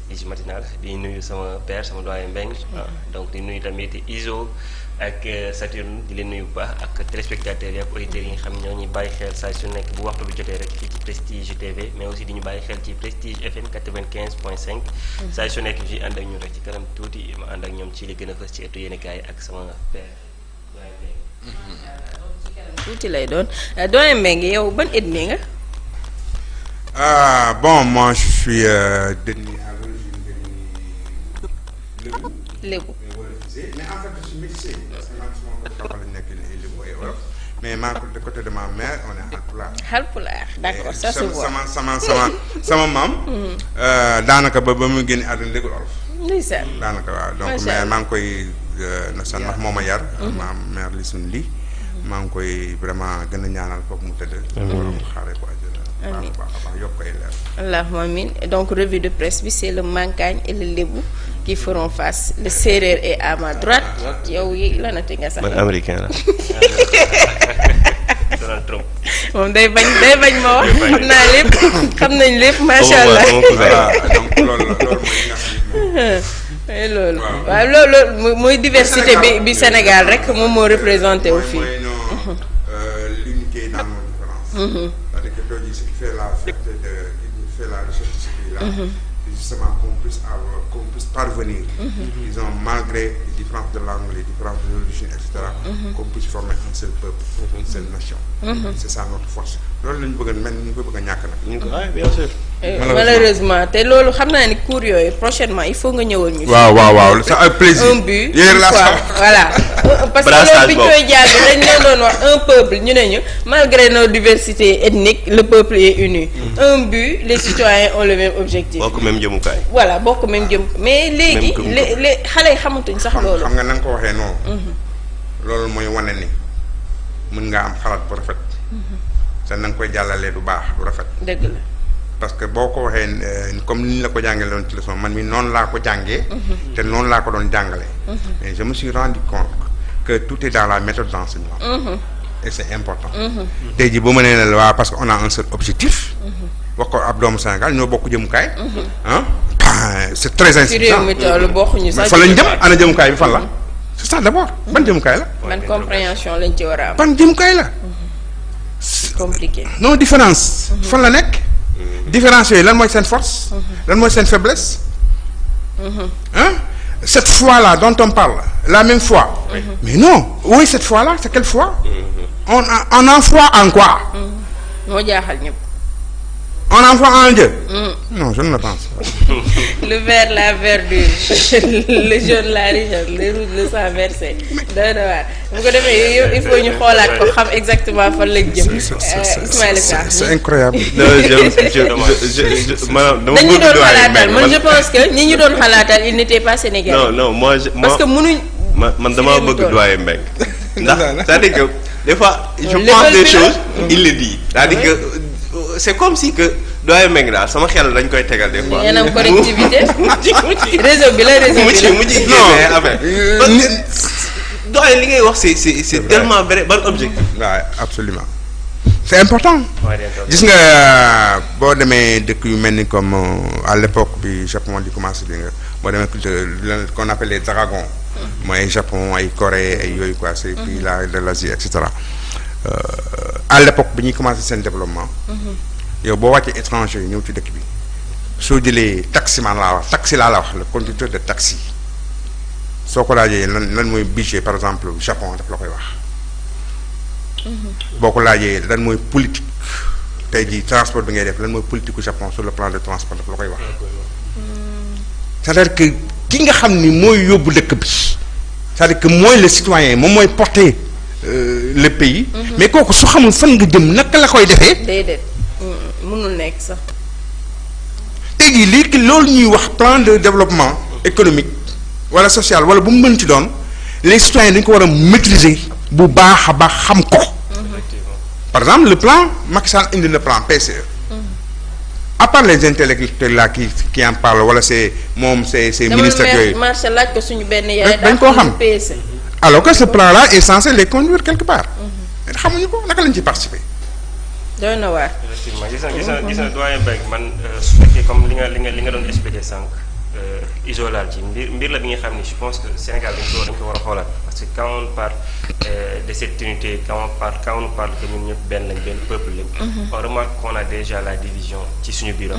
Prestige matinal di nuyu sama père sama doyen Mbengue donc di nuyu tamit Iso ak Saturne di leen nuyu bu baax ak téléspectateurs yi ak auditeurs yi nga xam ñoo ñuy bàyyi xel saa su nekk bu waxtu bi jotee rek fii ci Prestige TV mais aussi di ñu bàyyi xel ci Prestige FM 95.5 saa su nekk ci ànd ak ñun rek ci kanam tuuti ma ànd ak ñoom ci li gën a fës ci ëttu yéenekaay ak sama père doyen Mbengue. tuuti lay doon doyen Mbengue yow ban ethnie nga. Bon, moi je suis d'ethnie à l'origine Lébu. Mais en fait je suis métissé parce que man sama côté papa la nekk Lébu et Wolof mais de côté de ma mère on est Halpulaar. Halpulaar d'accord ça se voit. sama maam. daanaka ba mu génn àdduna déggul Wolof. ndeysaan. daanaka waaw donc mais maa ngi koy ndax moo ma yar. ma mère li suñu lii. maa ngi koy vraiment gën a ñaanal foofu mu tëdd. borom xaaree ko àjjana. amiin baax yokk koy leer. allahumma amiin donc revue de presse bi c'est le Mankagne et le Lébu qui feront face le Séeréer est à ma droite yow yi lanati nga sax. man américain la. Donald Trump. moom day bañ ma wax. xam naa lépp xam nañ lépp macha allah. donc loolu mooy loolu. waaw loolu mooy diversité bi Sénégal rek moom moo représenté wu fii. l'unité dans nos différences. c'est-à-dire que tey jii ce qui fait la fierté qui fait la richesse de ce pays-là. justement qu'on puisse parvenir. disons malgré les différences de langue les différences de religion et cetera. qu'on puisse former un seul peuple. une seule nation. c'est ça notre force loolu la ñu bëgg a mel ni ñu ko bëgg a ñàkk nag. bien sûr. malheureusement te loolu xam naa ni cours yooyu prochainement il faut nga ñëwal ñu. waaw c'est un plaisir. un but voilà. parce que loolu bi ñu koy jàng dañ leen doon wax un peuple ñu ne ñu malgré nos diversités ethniques le peuple est uni. un but les citoyens ont le même objectif. bokk même jëmukaay. voilà bokk même jëm mais léegi. les xale yi xamatuñ sax loolu. xam nga na nga ko waxee noonu. loolu mooy wane ni mën nga am xalaat bu rafet. te na nga koy jàllalee du baax du rafet. dëgg la. parce que boo ko waxee comme ni ñu la ko jàngalee doon ci leçon man mi noonu laa ko jàngee. te noonu laa ko doon jàngale. mais je me suis rendu compte que tout est dans la méthode d'enseignement. et c'est important. tey jii bu ma nee la waa parce que on a un seul objectif. wax ko ab doomu Sénégal ñoo bokk jëmukaay. c'est très insuffisant. ci réew mi toll bokkuñu sax. fan lañ jëm ana jëmukaay bi fan la. c'est ça d'abord ban jëmukaay la. ban compréhension lañ ci war a am. ban jëmukaay la. compliqué. non différence. fan la nekk. différence yooyu lan mooy seen force. lan mooy seen faiblesse. cette foi-là dont on parle la même foi. mais non oui cette foi-là c'est quelle foi. on en foi en quoi. moo jaaxal ñëpp. on en foi en Dieu. non je ne le pense pas. le vert la verdure le jaune la richesse le rouge le sang versé. doy na waar bu ko defee il faut ñu xoolaat ko xam exactement fan lañ jëm. Ismaïla Sarr c'est incroyable. maanaam dama dañu doon xalaatal man je pense que ñi ñu doon xalaatal il n'était pas sénégalais. non moi parce que mënuñ. man damaa bëgg doyen Mbengue. ndax c'est-à-dire que des fois. je pense des choses il le dit. c'est-à-dire que c'est comme si que doyen Mbengue daal sama xel dañ koy tegal des fois. yéen am collectivité. réseau bi la réseau bi la mu ci doyen li ngay wax c'est tellement vrai ban objectif. waaw absolument c'est important. gis nga boo demee dëkk yu mel ni comme à l'époque bi Japon di commencé bi nga boo demee culture qu'on appelle les dragons. mooy Japon ay Corée ay yooyu quoi ces pays là de l'Asie et cetera à l'époque bi ñuy commencé seen développement. yow boo wàccee étranger yi ñëw ci dëkk bi soo jëlee taximan laa wax taxi laa la wax le conducteur de taxi soo ko laajee lan mooy budget par exemple Japon daf la koy wax. boo ko laajee lan mooy politique tey jii transport bi ngay def lan mooy politique u Japon sur le plan de transport daf la koy wax. c'est-à-dire que ki nga xam ni mooy yóbbu dëkk bi c'est-à-dire que mooy le citoyen moom mooy porter le pays. mais kooku su xamul fan nga jëm naka la koy defee. déedéet mënul nekk sax. tey jii lii loolu ñuy wax plan de développement économique wala social wala bu mu mën ci doon les citoyens dañu ko war a maîtriser bu baax a baax xam ko. par exemple le plan Macky Sall indi le plan PCE. à part les intellectuels là qui en parlent wala c'est moom c'est ministres yooyu. marché laaj ko suñu benn yaay. dañ koo xam PSE. alors que ce plan là est censé les conduire quelque part. xamuñu ko naka lañ ci participer. doy na waar. effectivement gis na doyen Mbengue man su fekkee comme li nga doon expliqué sànq isolal ci mbir la bi nga xam ni je pense que Sénégal dañ ko war a xoolaat parce que quand on parle de cette unité quand on parle que ñun ñëpp benn peuple lañ. on remarque qu'on a déjà la division ci suñu biir.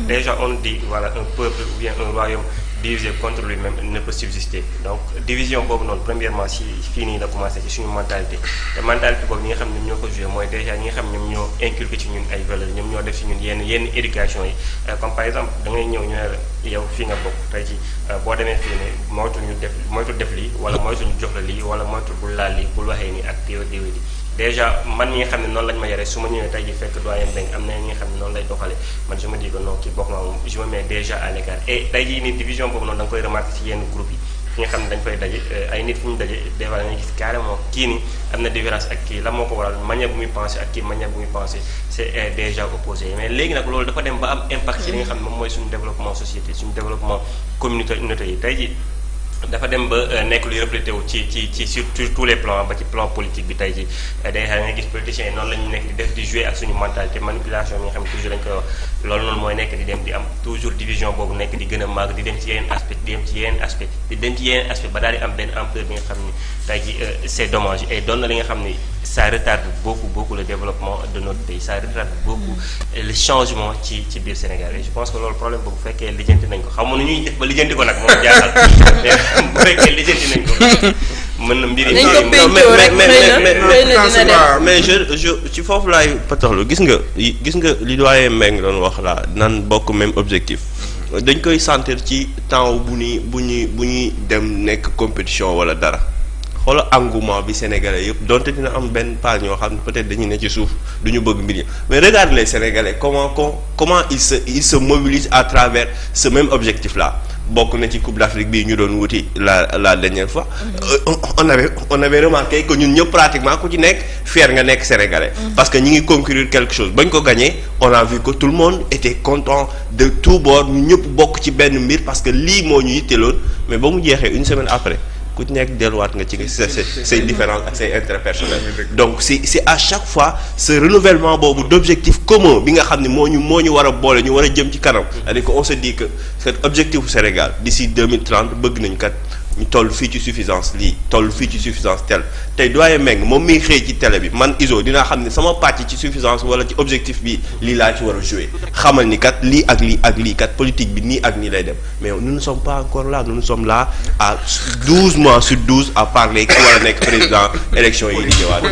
déjà on dit voilà un peuple ou bien un royaume divisé contre lui-même ne peut subsister donc division boobu noonu premièrement si fii nii la commencé ci suñu mentalité te mentalité boobu ñi nga xam ne ñoo ko joué mooy déjà ñi nga xam ñoom ñoo inculqué ci ñun ay valeurs ñoom ñoo def ci ñun yenn éducation yi comme par exemple da ngay ñëw ñu ne la yow fii nga bokk tey ci boo demee fii ne moytu def lii wala moytu ñu jox la lii wala moytu bul laal lii bul waxee nii ak diw déjà man ñi nga xam ne noonu lañ ma yare su ma ñëwee tey ji fekk doyen Mbengue am na ñi nga xam ne noonu lay doxale man je me dis que non kii bokk naa moom je me mets déjà à l'écart et tey jii nii division boobu noonu da nga koy remarquer ci yenn groupe yi fi nga xam ne dañ fay daje ay nit fu ñu daje des fois dañuy gis carrément kii ni am na différence ak kii la moo ko waral manière bu muy penser ak kii manière bu muy penser c'est déjà opposé mais léegi nag loolu dafa dem ba am impact ci li nga xam ne moom mooy suñu développement société suñu développement communauté yi tey ji dafa dem ba nekk luy reflété wu ci sur tous les plans ba ci plan politique bi tey ji day xam nga gis politiciens yi noonu la ñu nekk di def di jouer ak suñu mentalité manipulation bi nga xam ne toujours dañ koy wax loolu noonu mooy nekk di dem di am toujours division boobu nekk di gën a màgg di dem ci yeneen aspect ba daal di am benn ampleur bi nga xam ni tey ji c'est dommage et doon na li nga xam ni ça retarde beaucoup le développement de notre pays ça retarde beaucoup le changement ci biir Sénégal et je pense que loolu problème boobu bu fekkee lijjanti nañ ko xam nu ñuy def ba lijjanti ko nag moom jaaxal bu fekkee lijjanti nañ ko mën na mbiri mais je ci foofu laay pataxlu gis nga li doyen Mbengue doon wax la nan bokk même objectif dañ koy sentir ci temps bu ñuy dem nekk compétition wala dara xoolal engouement bi sénégalais yëpp donte dina am benn part ñoo xam ne peut-être dañuy ne ci suuf du ñu bëgg mbir yi mais regarde les sénégalais comment ils se mobilisent à travers ce même objectif là bokk na ci Coupe d'Afrique bii ñu doon wuti la dernière fois on avait remarqué que ñun ñëpp pratiquement ku ci nekk fier nga nekk sénégalais parce que ñi ngi concourir quelque chose bañ ko gagné on a vu que tout le monde était content de tout bord ñu ñëpp bokk ci benn mbir parce que lii moo ñu yitteloon mais ba mu jeexee une semaine après ku ci nekk delluwaat nga ci say différences ak say intérêts personnels donc c'est à chaque fois ce renouvellement boobu d'objectif commun bi nga xam ne moo ñu war a boole ñu war a jëm ci kanam c'est-à-dire que on se dit que cet objectif du Sénégal d'ici 2030 bëgg nañ kat ñu toll fii ci suffisance lii toll fii ci suffisance tel tey doyen Mbengue moom miy xëy ci télé bi man iso dinaa xam ne sama pàcc ci suffisance wala ci objectif bi lii laa ci war a jouer xamal ni kat lii ak lii kat politique bi nii ak nii lay dem mais nous ne sommes pas encore là nous sommes là à 12 mois sur 12 à parler ki war a nekk président élection yi di ñëwaat.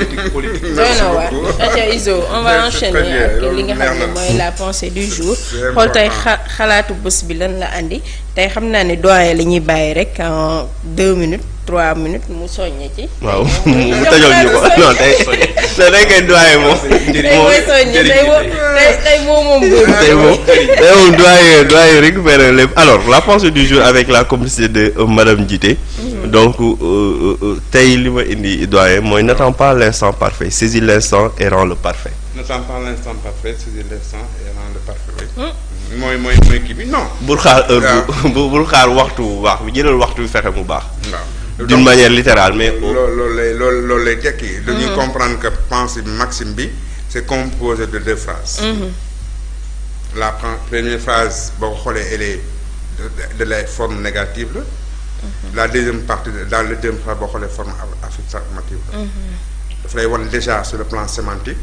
Iso on va enchaîner ak li nga xam ne mooy la pensée du jour xool tey xalaatu bés bi lan la andi tey xam naa ne doyen la ñuy bàyyi rek en 2 minutes 3 minutes mu soññe ci. waaw mu tëjoo ñu ko non tey kay doyen moom. tey moom doyen récupérer lépp alors la pensée du jour avec la complicité de madame Djité. donc tey li ma indi doyen mooy n'attends pas l'instant parfait saisis l'instant et rends le parfait. n'attends pas l'instant parfait saisis l'instant et rends le parfait. mooy kii bi non. bul xaar heure bul xaar waxtu bu baax bi jëlal waxtu bi fexe mu baax. waaw d'une manière littérale mais. loolu lay tekki. dañuy comprendre que pensée bi maxime bi c'est composé de 2 phrases. La première phrase boo ko xoolee elle est de la forme négative la. La deuxième partie dans la deuxième phrase boo xoolee forme affirmative la. daf lay wan déjà sur le plan sémantique.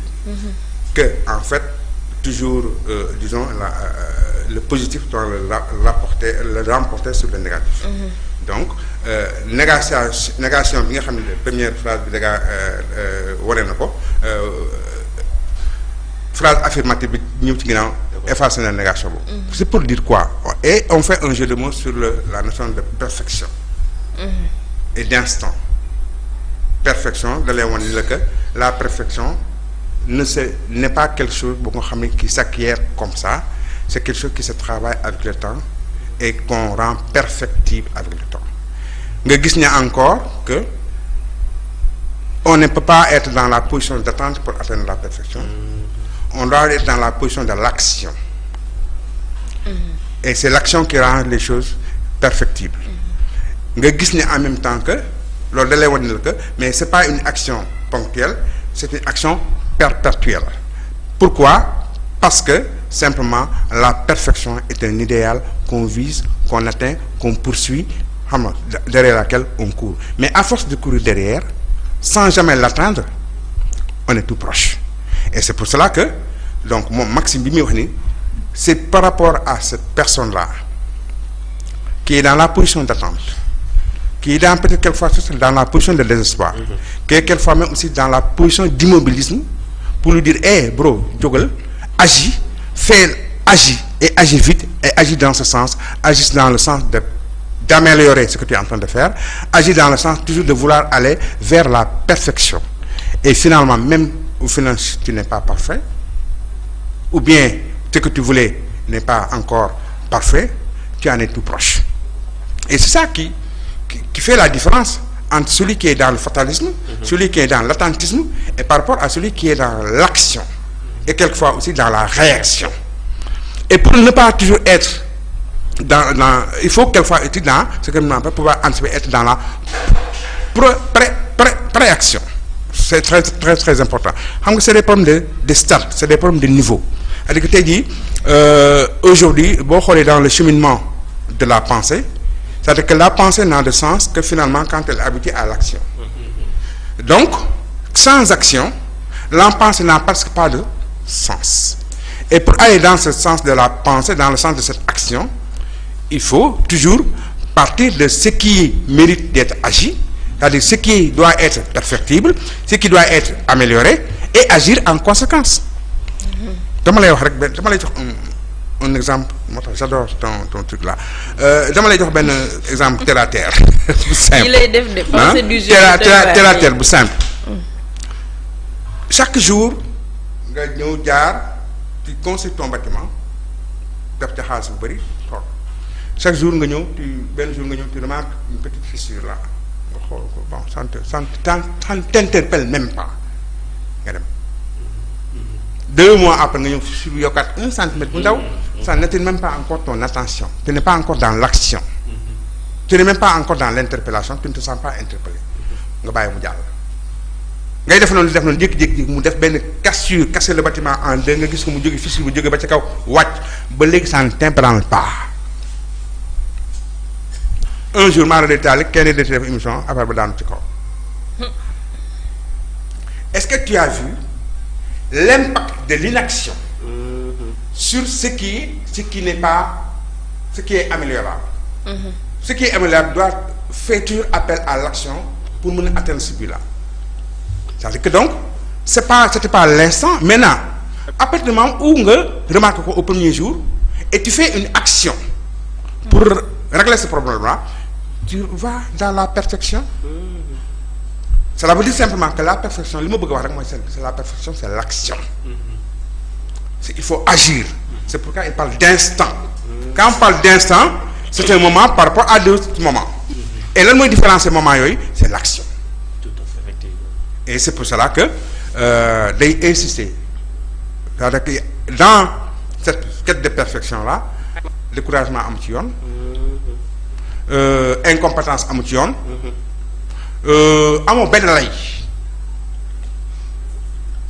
que en fait. toujours disons le positif doit le remporter sur le négatif. Donc négation bi nga xam ne première phrase bi da wane na ko phrase affirmative bi ñëw ci ginnaaw effacer na négation boobu. C'est pour dire quoi et on fait un jeu de mots sur la notion de perfection. Et d'instant. Perfection da lay wane ni la que la perfection. N'est pas quelque chose qui s'acquiert comme ça, c'est quelque chose qui se travaille avec le temps et qu'on rend perfectible avec le temps. Nga gis ña encore que on ne peut pas être dans la position d'attente pour atteindre la perfection. On doit être dans la position de l'action. Et c'est l'action qui rend les choses perfectibles. Nga gis ña en même temps que loolu da lay wan que mais c'est pas une action ponctuelle, c'est une action perpétuelle. Pourquoi? Parce que simplement la perfection est un idéal qu'on vise, qu'on atteint, qu'on poursuit, derrière laquelle on court. Mais à force de courir derrière, sans jamais l'atteindre, on est tout proche. Et c'est pour cela que, donc, mon Maxime Bimi, c'est par rapport à cette personne-là, qui est dans la position d'attente, qui est dans peut-être quelquefois dans la position de désespoir, qui est quelquefois même aussi dans la position d'immobilisme, pour lui dire, hey bro, Djogal, agis, agis, et agis vite, et agis dans ce sens, agis dans le sens d'améliorer ce que tu es en train de faire, agis dans le sens toujours de vouloir aller vers la perfection. Et finalement, même au final, tu n'es pas parfait, ou bien ce que tu voulais n'est pas encore parfait, tu en es tout proche. Et c'est ça qui fait la différence entre celui qui est dans le fatalisme, celui qui est dans l'attentisme, et par rapport à celui qui est dans l'action, et quelquefois aussi dans la réaction. Et pour ne pas toujours être il faut quelquefois être dans ce que nous pour pouvoir anticiper, être dans la préaction. C'est très très très important. C'est des problèmes de stade, c'est des problèmes de niveau. C'est-à-dire que tu as dit, aujourd'hui, bon, on est dans le cheminement de la pensée, c'est-à-dire que la pensée n'a de sens que finalement quand elle est habituée à l'action. Donc, sans action, la pensée n'a presque pas de sens. Et pour aller dans ce sens de la pensée, dans le sens de cette action, il faut toujours partir de ce qui mérite d'être agi, c'est-à-dire ce qui doit être perfectible, ce qui doit être amélioré, et agir en conséquence. Dama lay jox un exemple, j'adore ton truc là. Dama lay jox ben exemple terre à terre. Simple. Il est de penser du jeu. Terre à terre bu simple. Chaque jour nga ñëw jaar tu construis ton bâtiment def ci xaalis bu bari. Chaque jour nga ñëw tu remarques une petite fissure là. Bon, ça t'interpelle même pas. 2 mois après, nous avons 1 cm. Ça n'attire même pas encore ton attention. Tu n'es pas encore dans l'action. Tu n'es même pas encore dans l'interpellation. Tu ne te sens pas interpellé. Tu vas ngay def non jékki-jékki mu def benn cassure casser le bâtiment en deux nga gis ko mu jóge fissure bu jóge ba ca kaw wàcc ba léegi ça ne t'imprègne pas. Un jour maa ngi taal kenn de def émission affaire ba daanu ci kaw. Est-ce que tu as vu l'impact de l'inaction sur ce qui est améliorable? Ce qui est améliorable doit faire appel à l'action pour mener atteindre ce but-là. C'est-à-dire que donc, c'était pas l'instant. Maintenant, à partir du moment où on remarque au premier jour, et tu fais une action pour régler ce problème-là, tu vas dans la perfection. Cela veut dire simplement que la perfection, c'est la perfection, c'est l'action. Il faut agir. C'est pourquoi il parle d'instant. Quand on parle d'instant, c'est un moment par rapport à d'autres moments. Et le moins différent de ces moments, c'est l'action. Et c'est pour cela que d'insister. Dans cette quête de perfection-là, découragement à Moutillon, incompétence à Moutillon, à mon benlay.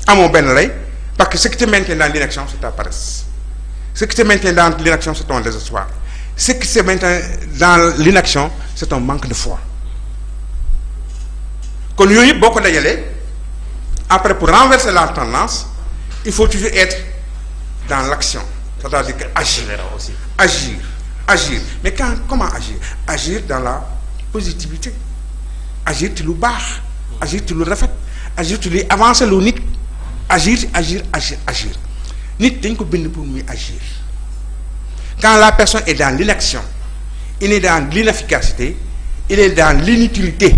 À mon benlay, parce que ce qui te maintient dans l'inaction, c'est ta paresse. Ce qui te maintient dans l'inaction, c'est ton désespoir. Ce qui te maintient dans l'inaction, c'est ton manque de foi. Quand il y a beaucoup d'ailleurs, après pour renverser la tendance, il faut toujours être dans l'action. C'est-à-dire agir. Mais comment agir? Agir dans la positivité. Agir tu le bas, agir tu le refait, agir tu le avancer le nit. Agir. Nit dañ ko bind pour muy agir. Quand la personne est dans l'inaction, il est dans l'inefficacité, il est dans l'inutilité.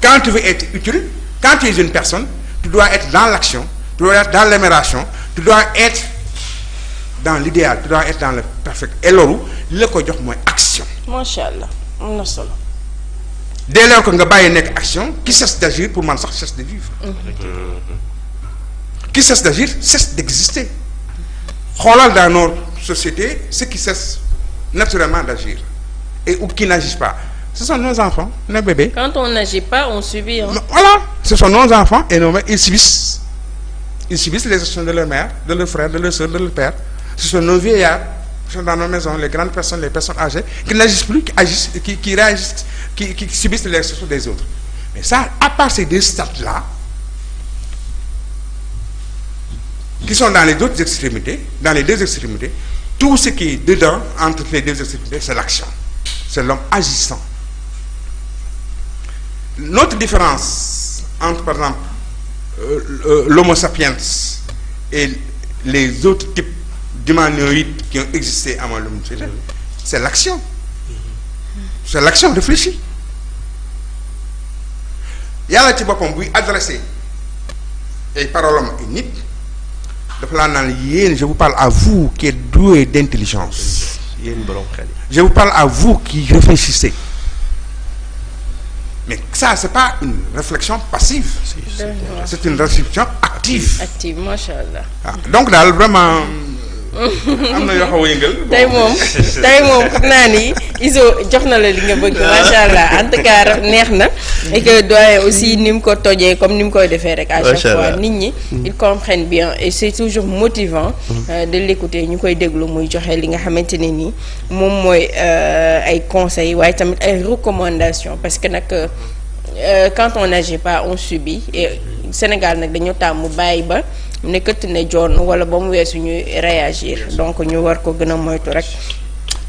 Quand tu veux être utile, quand tu es une personne, tu dois être dans l'action, tu dois être dans l'amélioration, tu dois être dans l'idéal, tu dois être dans le parfait. Et l'eau, le ko jox moy action. Machallah, on a solo. Dès lors que nga baye nek action, qui cesse d'agir pour man sax cesse de vivre. Qui cesse d'agir, cesse d'exister. Xolal dans nos sociétés, ceux qui cessent naturellement d'agir et ou qui n'agissent pas. Ce sont nos enfants, nos bébés. Quand on n'agit pas, on subit. Hein. Voilà, ce sont nos enfants et nos mères, ils subissent. ils subissent les gestions de leur mère, de leur frère, de leur soeur, de leur père. Ce sont nos vieillards qui sont dans nos maisons, les grandes personnes, les personnes âgées, qui n'agissent plus, qui réagissent, qui subissent les gestions des autres. Mais ça, à part ces deux stades-là, qui sont dans les deux extrémités, tout ce qui est dedans, entre les deux extrémités, c'est l'action. C'est l'homme agissant. Notre différence entre, par exemple, l'Homo sapiens et les autres types d'humanoïdes qui ont existé avant l'homme, c'est l'action. C'est l'action réfléchie. Il y a la type de adressé et paroles nit. Je vous parle à vous qui êtes doué d'intelligence. Je vous parle à vous qui réfléchissez. Mais ça, c'est pas une réflexion passive. C'est une réflexion active. Active, machallah. Donc là, vraiment. tey moom foog naa ni Izo jox na la li nga bëgg macha allah en tout cas neex na et que doyen aussi ni mu ko tojee comme ni mu koy defee rek à chaque fois nit ñi ils comprennent bien et c'est toujours motivant de l'écouter ñu koy déglu muy joxe li nga xamante ne nii moom mooy ay conseils waaye tamit ay recommandations parce que nag quand on n'agit pas on subit et Sénégal nag dañoo tàmm bàyyi ba nekkati ne joon wala ba mu weesu ñuy réagir donc ñu war ko gën a moytu rek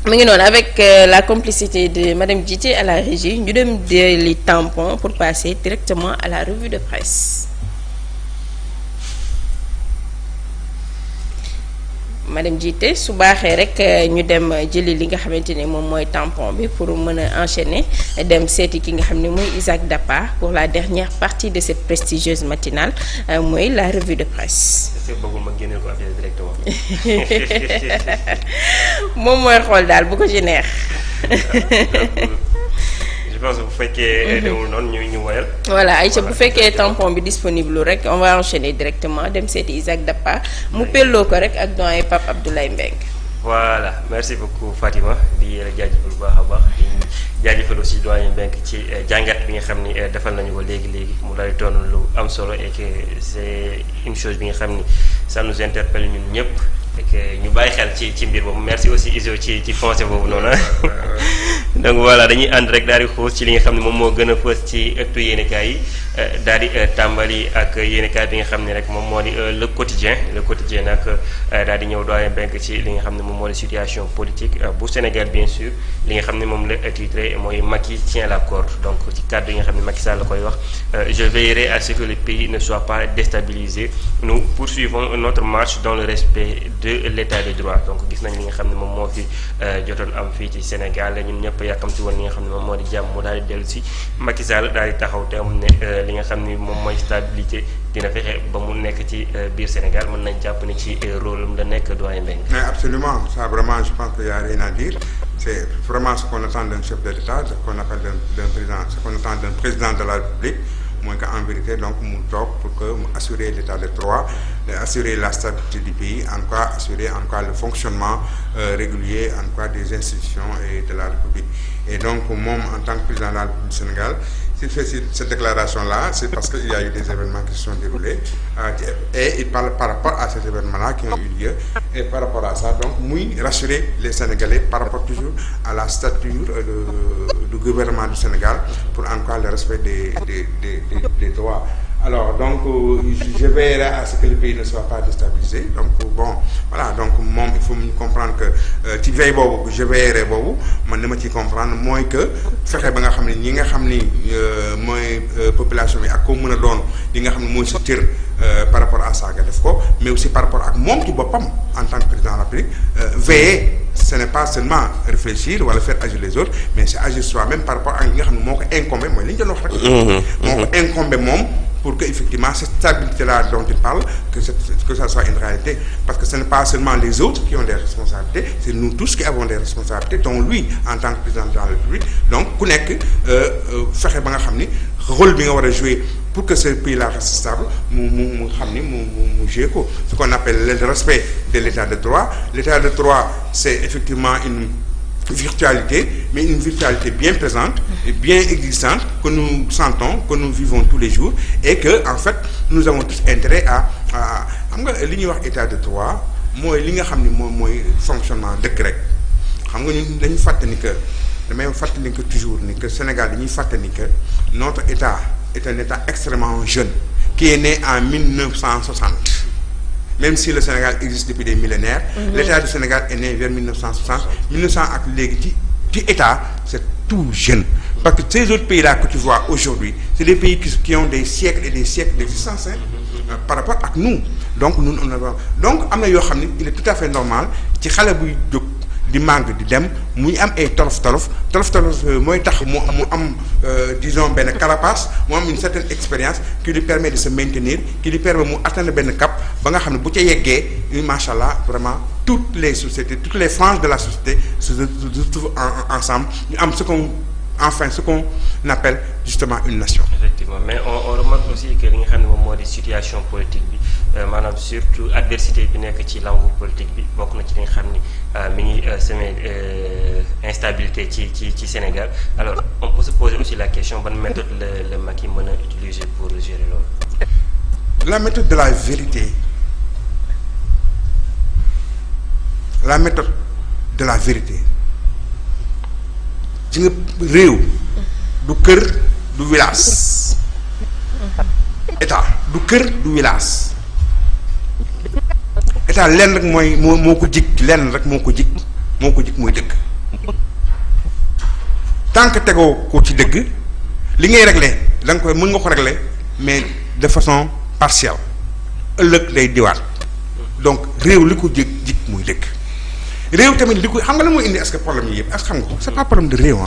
mu ngi noonu avec la complicité de madame Djité à la régie ñu dem jëli tampon pour passer directement à la revue de presse. madame Djité su baaxee rek ñu dem jëli li nga xamante ne moom mooy tampon bi pour mën a enchaîner dem seeti ki nga xam ne mooy Isaac Dapa pour la dernière partie de cette prestigieuse matinale mooy la revue de presse. est-ce que bëggul ma génneel ko affaire directement. moom mooy xool daal bu ko ci neex. je pense bu fekkee demul noonu ñu woyal. voilà Aïcha bu fekkee tampon bi disponible rek on va enchaîner directement dem seeti Isaac Dapa mu pelloo ko rek ak doyen Pape Abdoulaye Mbengue. voilà merci beaucoup Fatima di jaajëfal bu baax a baax di jaajëfal aussi doyen Mbengue ci jàngat bi nga xam ni defal nañu ko léegi mu daal di doon lu am solo et que c'est une chose bi nga xam ni ça nous interpelle ñun ñëpp. et que ñu bàyyi xel ci mbir boobu merci aussi Iso ci foncé boobu noonu donc voilà dañuy ànd rek daal di xuus ci li nga xam ne moom moo gën a fës ci ëttu yéenekaay yi daal di tàmbali ak yéenekaay bi nga xam ne rek moom moo di le quotidien nag daal di ñëw doyen Mbengue ci li nga xam ne moom moo di situation politique bu Sénégal bien sûr li nga xam ne moom la titré mooy Macky tient la corde donc ci kàddu yi nga xam ne Macky Sall la koy wax je veillerai à ce que le pays ne soit pas déstabilisé nous poursuivons notre marche dans le respect de l'état de droit donc gis nañ li nga xam ne moom moo fi jotoon am fii ci Sénégal ñun ñëpp yàkkamti woon li nga xam ne moom moo di jàmm mu daal di dellu si Macky Sall daal di taxaw te am ne li nga xam ni moom mooy stabilité dina fexe ba mu nekk ci biir Sénégal mën nañ jàpp ni ci rôle am la nekk doyen Mbengue. Mais absolument ça vraiment je pense qu'il y a rien à dire c'est vraiment ce qu'on attend d'un chef de l'État ce qu'on appelle d'un président ce qu'on attend d'un président de la République mooy que en vérité donc mu toog pour que mu assurer l'état de droit assurer la stabilité du pays en quoi assurer en quoi le fonctionnement régulier en quoi des institutions et de la République et donc moom en tant que président de la République du Sénégal s'il fait cette déclaration-là c'est parce qu'il y a eu des événements qui se sont déroulés et il parle par rapport à ces événements-là qui ont eu lieu et par rapport à ça donc muy rassurer les Sénégalais par rapport toujours à la stature du gouvernement du Sénégal pour en quoi le respect des droits. Alors donc je veillerai à ce que le pays ne soit pas déstabilisé donc bon voilà donc moom il faut ñu comprendre que ci veille boobu je veillerai boobu man ni ma ciy comprendre mooy que fexe ba nga xam ne ñi nga xam ni mooy population bi ak ko mën a doon li nga xam ne mooy si cër par rapport à ça nga def ko mais aussi par rapport ak moom ci boppam en tant que président de la République veiller ce n'est pas seulement réfléchir wala faire agir les autres mais c'est agir soi-même par rapport ak li nga xam ne moo ko incombé mooy li ñu doon wax rek moo ko incombé moom pour que effectivement cette stabilité-là dont il parle que ça soit une réalité parce que ce n'est pas seulement les autres qui ont des responsabilités c'est nous tous qui avons des responsabilités dont lui en tant que président de la République donc ku nekk fexe ba nga xam ni rôle bi nga war a jouer pour que ce pays-là reste stable mu xam ni mu jouer ko ce qu'on appelle le respect de l'état de droit c'est effectivement une virtualité, mais une virtualité bien présente et bien existante que nous sentons, que nous vivons tous les jours et que en fait nous avons tous intérêt à xam nga li ñuy wax état de droit mooy li nga xam ni moom mooy fonctionnement dëkk rek xam nga ñun dañu fàttali que damay fàttali que toujours ni que Sénégal dañuy fàttali que notre état est un état extrêmement jeune qui est né en 1960 même si le Sénégal existe depuis des millénaires. L'état du Sénégal est né vers 1960 1900 ak léegi ci état c'est tout jeune. Parce que ces autres pays-là que tu vois aujourd'hui, c'est des pays qui ont des siècles et des siècles d'existence par rapport à nous. Donc nous on a donc am na yoo xam ne il est tout à fait normal ci xale buy jóg di màgg di dem muy am ay tolof mooy tax mu am disons benn carapace mu am une certaine expérience qui lui permet de se maintenir qui lui permet mu atteindre benn cap ba nga xam ne bu ca yeggee macha allah vraiment toutes les sociétés toutes les franges de la société se trouvent ensemble ñu am ce qu'on appelle justement une nation. Effectivement, mais on remarque aussi que li nga xam ne moom moo di situation politique bi maanaam surtout adversité bi nekk ci langue politique bi bokk na ci li nga xam ni mi ngi semer instabilité ci Sénégal alors on peut se poser aussi la question ban méthode le Macky mën a utiliser pour gérer loolu. La méthode de la vérité ci nga réew du kër du village état du kër du village état lenn rek mooy moo ko jig lenn rek moo ko jig mooy dëgg tant que tegoo ko ci dëgg li ngay régler da nga koy mën nga ko régler mais de façon partielle ëllëg lay diwaat donc réew li ko jig mooy dëgg réew tamit li ko xam nga la mooy indi est-ce que problème yi yëpp est-ce que xam nga ko c'est pas problème de réew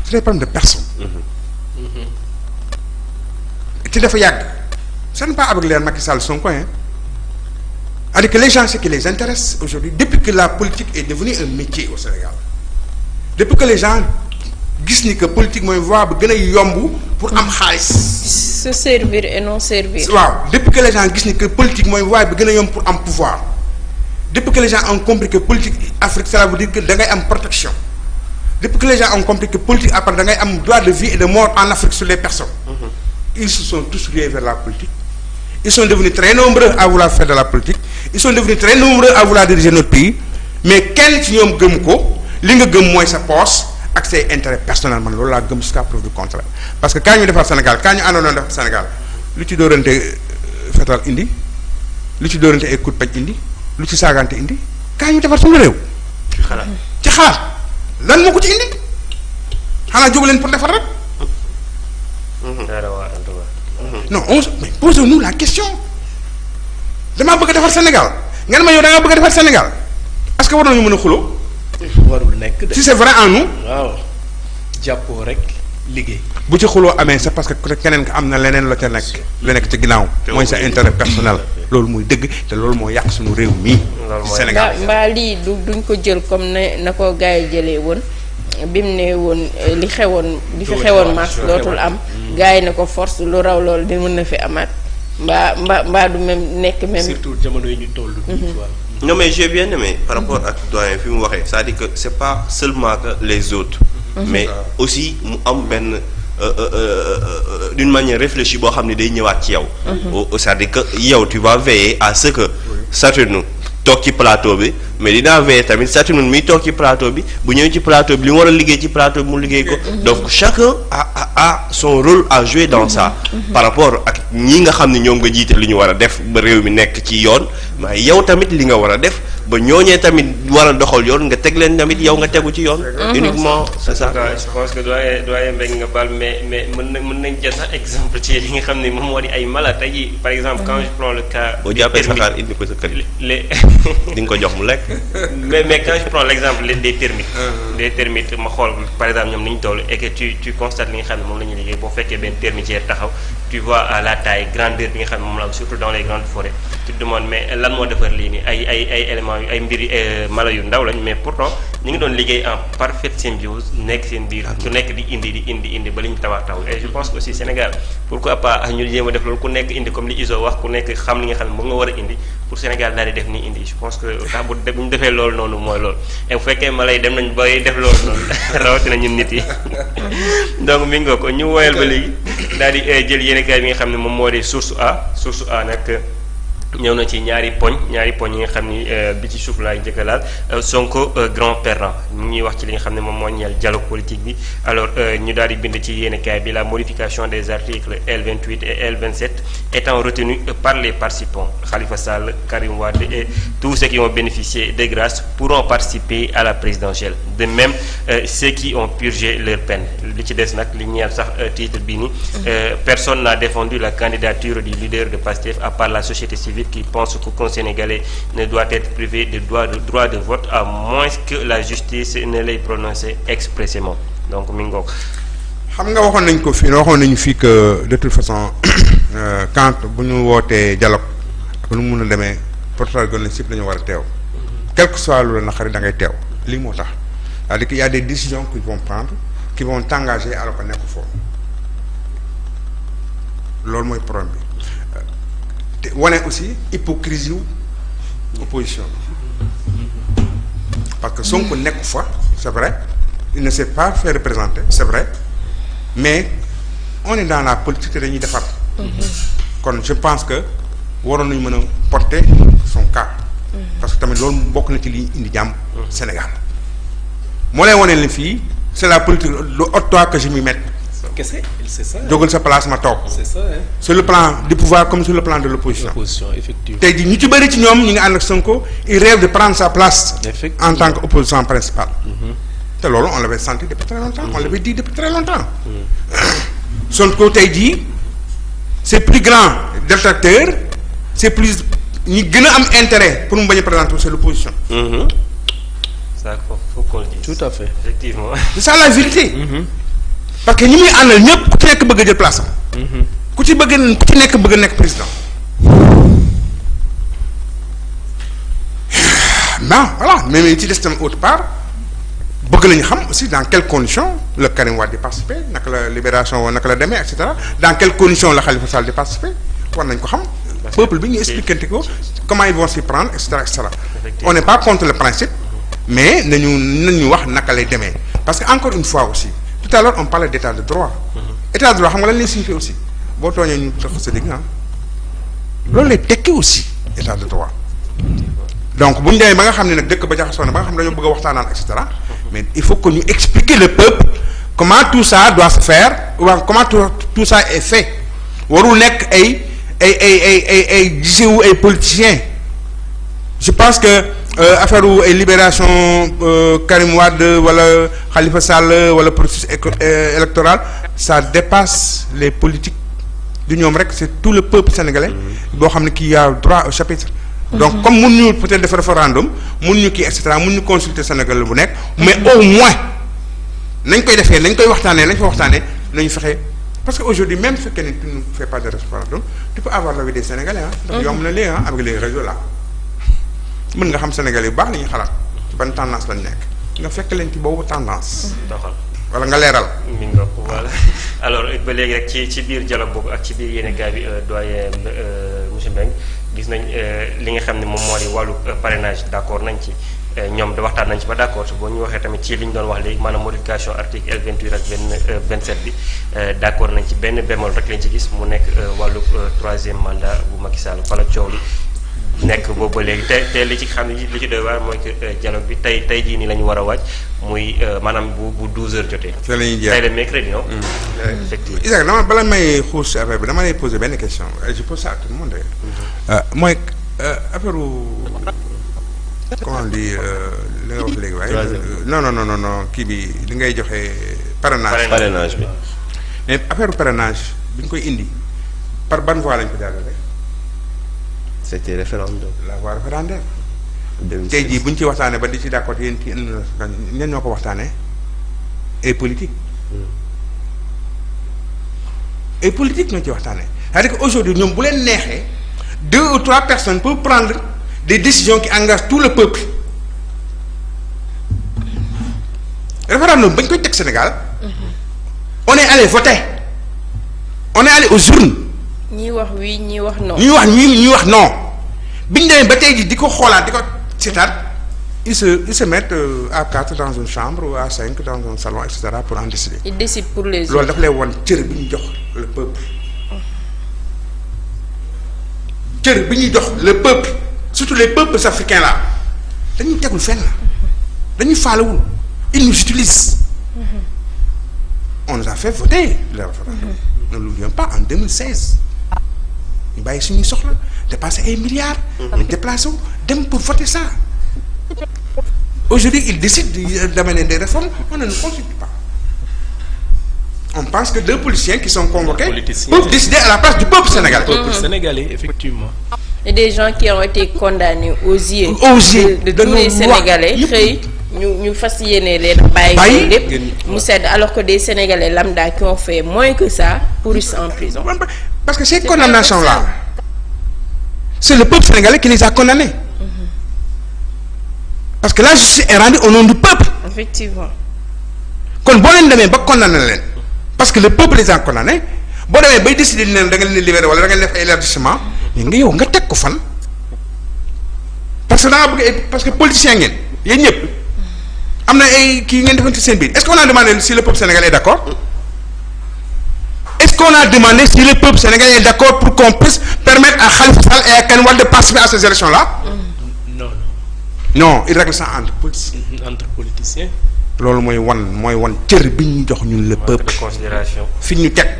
c'est des problèmes de personne ci dafa yàgg ce n'est pas avec les Macky Sall Sonko c'est-à-dire que les gens ce qui les intéresse aujourd'hui depuis que la politique est devenue un métier au Sénégal depuis que les gens gis ni que politique mooy voie bu gën a yomb pour am xaalis se servir et non servir waaw depuis que les gens gis ni que politique mooy voie bi gën a yomb pour am pouvoir depuis que les gens ont compris que politique Afrique cela veut dire que da ngay am protection depuis que les gens ont compris que politique après da ngay am droit de vie et de mort en Afrique sur les personnes ils se sont tous rués vers la politique ils sont devenus très nombreux à vouloir faire de la politique ils sont devenus très nombreux à vouloir diriger notre pays mais kenn ci ñoom gëm ko li nga gëm mooy sa poche ak say intérêt personnel man loolu laa gëm jusqu'à preuve du contraire parce que quand ñu defar Sénégal quand ñu àndoon defar Sénégal lu ci dóorante fetal indi lu ci dóorante ay coup de pelle indi lu ci saagante indi quand ñu defar suñu réew ci xalaat lan moo ko ci indi xanaa jóg leen pour defar rek non mais posez-nous la question damaa bëgg a defar Sénégal ngeen ma yow da nga bëgg a defar Sénégal est-ce que war nañu mën a xuloo warul nekk de si c'est vrai en nous waaw jàppoo rek liggéey bu ci xuloo amee c'est parce que keneen ka am na leneen la ca nekk la nekk ci ginnaaw mooy sa intérêt personnel loolu muy dëgg te loolu moo yàq suñu réew mii Sénégal mbaa lii duñ ko jël comme na ko gars yi jëlee woon bi mu ne woon li fi xewoon mars dootul am gars yi ne ko force lu raw loolu di mën na fi amaat mbaa du même nekk même surtout jamono yi ñu toll non mais j'ai bien aimé par rapport ak doyen fi mu waxee c'est-à-dire que c'est pas seulement que les autres mais aussi mu am benn d'une manière réfléchie boo xam ne day ñëwaat ci yow c'est-à-dire que yow tu vas veiller à ce que Saturne toog ci plateau bi mais dinaa veiller tamit Saturne miy toog ci plateau bi bu ñëwee ci plateau bi li mu war a liggéey ci plateau bi mu liggéey ko donc chacun a son rôle à jouer dans ça par rapport ak ñi nga xam ne ñoom nga jiite li ñu war a def ba réew mi nekk ci yoon mais yow tamit li nga war a def ba ñooñee tamit war a doxal yoon nga teg leen tamit yow nga tegu ci yoon uniquement c'est ça je pense que doyen Mbengue nga baal mais mën nañ jël sax exemple ci li nga xam ne moom moo di ay mala tey jii par exemple quand je prends le cas boo jàppee saxaar indi ko sa kër di nga ko jox mu lekk mais quand je prends l'exemple des termites ma xool par exemple ñoom ni ñu toll et que tu constates li nga xam ne moom la ñuy liggéey boo fekkee benn termitière taxaw tu vois à la taille grandeur bi nga xam ne moom la am surtout dans les grandes forêts tu te demandes mais lan moo defar lii nii ay éléments ay mbiri mala yu ndaw lañ mais pourtant ñu ngi doon liggéey en parfaite symbiose nekk seen biir ku nekk di indi ba li ñu tabax taw et je pense que aussi Sénégal pourquoi pas ñu jéem a def loolu ku nekk indi comme li Iso wax ku nekk xam li nga xam ne moom nga war a indi pour Sénégal daal di def ni indi je pense que tax bu ñu defee loolu noonu mooy loolu et bu fekkee mala yi dem nañ bay def loolu noonu rawatina ñun nit yi donc mi nga ko ñu woyal ba léegi daal di jël yéen kaay bi nga xam ne moom moo di source A nag ñëw na ci ñaari poñ yi nga xam ni bi ci suuf laay njëkk a laal Sonko grand perdant ñu ngi wax ci li nga xam ne moom moo ñeel dialogue politique bi alors ñu daal di bind ci yéenekaay bi la modification des articles L28 et L27 étant retenus par les participants Khalifa Sall, Karim Wade et tous ceux qui ont bénéficié de grâce pourront participer à la présidentielle de même ceux qui ont purgé leur peine li ci des nag li ñeel sax titre bi ni personne n'a défendu la candidature du leader de Pastef à part la société civile qui pense qu'aucun Sénégalais ne doit être privé de droit de vote à moins que la justice ne l'ait prononcé expressément donc mi ngoog. xam nga waxoon nañu fii que de toute façon quand bu ñu wootee dialogue ak nu mu mun a demee protagonistes yëpp dañu war a teew quel que soit lu la naqari da ngay teew lii moo tax c'est-à-dire qu'il y a des décisions qu'ils vont prendre qui vont t'engager alors que nekk foofu loolu mooy problème bi. wane aussi hypocrisie wu opposition parce que Sonko nekk fa c'est vrai il ne s'est pas fait représenter c'est vrai mais on est dans la politique te dañuy defar kon je pense que waroon nañu mën a porter son cas parce que tamit loolu bokk na ci li indi jàmm Sénégal moo lay wane ne fii c'est la politique de haute que je m'y mette kese c'est ça. jógal sa place ma toog. c'est ça hein. sur le plan du pouvoir comme sur le plan de l'opposition. L'opposition effectivement. tey jii ñu ci bëri ci ñoom ñu ngi ànd ak Sonko il rêve de prendre sa place. en tant qu'opposant principal. te loolu on l'avait senti depuis très longtemps. on l'avait dit depuis très longtemps. Sonko tey jii c'est plus grand détracteur c'est plus ñi gën a am intérêt pour mu bañ a présenter c'est l'opposition. ça faut qu'on le dise. tout à fait effectivement. c'est ça la vérité. parce que ñi muy àndal ñëpp ku ci nekk bëgg a jël place am. ku ci nekk bëgg a nekk président. non voilà mais ci des tam autre part bëgg nañu xam aussi dans quelles conditions le Karim Wade di participer naka la libération naka la demee et cetera dans quelles conditions la Khalifa Sall di participer war nañ ko xam. peuple bi ñu expliqué ko comment ils vont s'y prendre et cetera et cetera. on n'est pas contre le principe mais nañu wax naka lay demee parce que encore une fois aussi. tout à l'heure on parlait d'état de droit. état de droit xam nga lan lay signifier aussi boo tooñee ñu tax sa digg loolu lay tekki aussi état de droit donc bu ñu demee ba nga xam ne nag dëkk ba jaxasoo na ba nga xam ne dañoo bëgg a waxtaanaan et cetera mais il faut que ñu expliquer le peuple comment tout ça doit se faire ou comment tout ça est fait warul nekk ay gisewu ay politiciens je pense que affaire ay libération Karim Wade wala Khalifa Sall wala processus électoral ça dépasse les politiques du ñoom rek c'est tout le peuple sénégalais boo xam ne qui a droit au chapitre donc comme mun ñu peut-être def référendum mun ñu kii et cetera mun ñu consulter Sénégal bu nekk mais au moins nañ koy defee nañ koy waxtaanee nañ fa waxtaanee nañu fexe parce que aujourd'hui même fekkee ne tu ne fais pas de référendum tu peux avoir l'avis des Sénégalais donc yomb na léegi avec les réseaux là mën nga xam Sénégalais yu baax li ñuy xalaat ci ban tendance lañ nekk nga fekk leen ci boobu tendance. doxal wala nga leeral. mi ngi voilà alors ba léegi rek ci biir dialogue boobu ak ci biir yéenekaay bi doyen monsieur Mbengue gis nañ li nga xam ne moom moo di wàllu parrainage d'accord nañ ci ñoom de waxtaan nañ ci ba d'accord boo ñu waxee tamit ci li ñu doon wax léegi maanaam modification article L28 ak 27 bi d'accord nañ ci benn bémol rek lañ ci gis mu nekk wàllu troisième mandat bu Macky Sall fa la coow li nekk boobu ba léegi te li ci xam ne li ci doy waar mooy que dialogue bi tey jii nii la ñu war a waaj muy maanaam bu 12h jotee. te la ñuy jeex tey le mercredi non. effectivement Isaac dama bala may xuus si affaire bi dama lay poser benn question je pose ça à tout le monde mooy affaire comment on dit li nga wax léegi waaye. non kii bi li ngay joxe parrainage bi. mais affaire parrainage bi ñu koy indi par ban voie lañ ko jàllale. c'était référendum. la voie référendaire. tey jii bu ñu ci waxtaanee ba di ci d'accord yéen ci ñenn ñoo ko waxtaanee et politique. et politique ñoo ci waxtaanee c'est-à-dire que aujourd'hui ñoom bu leen neexee 2 ou 3 personnes peuvent prendre des décisions qui engagent tout le peuple. référendum bañ koy teg Sénégal. on est allé voter. on est allé aux urnes. ñii wax oui ñii wax non. ñii wax non bi ñu demee ba tey jii di ko xoolaat di ko seetaat ils se mettent à 4 dans une chambre ou à 5 dans un salon et cetera pour en décider. ils décident pour les autres. loolu daf lay won cër bi ñu jox le peuple. cër bi ñuy jox le peuple surtout les peuples africains là dañuy tegul fenn dañuy faalewul ils nous utilisent. On nous a fait voter le référendum. Ne l'oublions pas en 2016 ñu bàyyi suñuy soxla dépasser ay milliards. ñu déplacé wu dem pour voter ça. Aujourd'hui ils décident d'amener des réformes on ne nous consulte pas. On pense que deux politiciens qui sont convoqués peuvent décider à la place du peuple sénégalais. Peuple sénégalais, effectivement. Et des gens qui ont été condamnés aux yeux de tous les Sénégalais xëy ñu fas yéene leen bàyyi lépp mu sedd alors que des Sénégalais lambda qui ont fait moins que ça pourrissent en prison. Parce que ces condamnations là c'est le peuple sénégalais qui les a condamnés. Parce que la justice est rendue au nom du peuple. Effectivement. kon boo leen demee ba condamné leen parce que le peuple les a condamnés boo demee bay décider ne da nga leen libérer wala da nga leen def ay élargissement nga yow nga teg ko fan. parce que da nga bëgg parce que politicien ngeen yéen ñëpp am na ay kii ngeen defante seen biir est-ce qu'on a demandé si le peuple sénégalais est d'accord est-ce qu'on a demandé si le peuple sénégalais est d'accord pour qu'on puisse permettre à Khalifa Sall et à Karim Wade de participer à ces élections là. Non il règle ça entre politiciens. Entre politiciens. loolu mooy wan cër bi ñu jox ñun le peuple. de considération fi ñu teg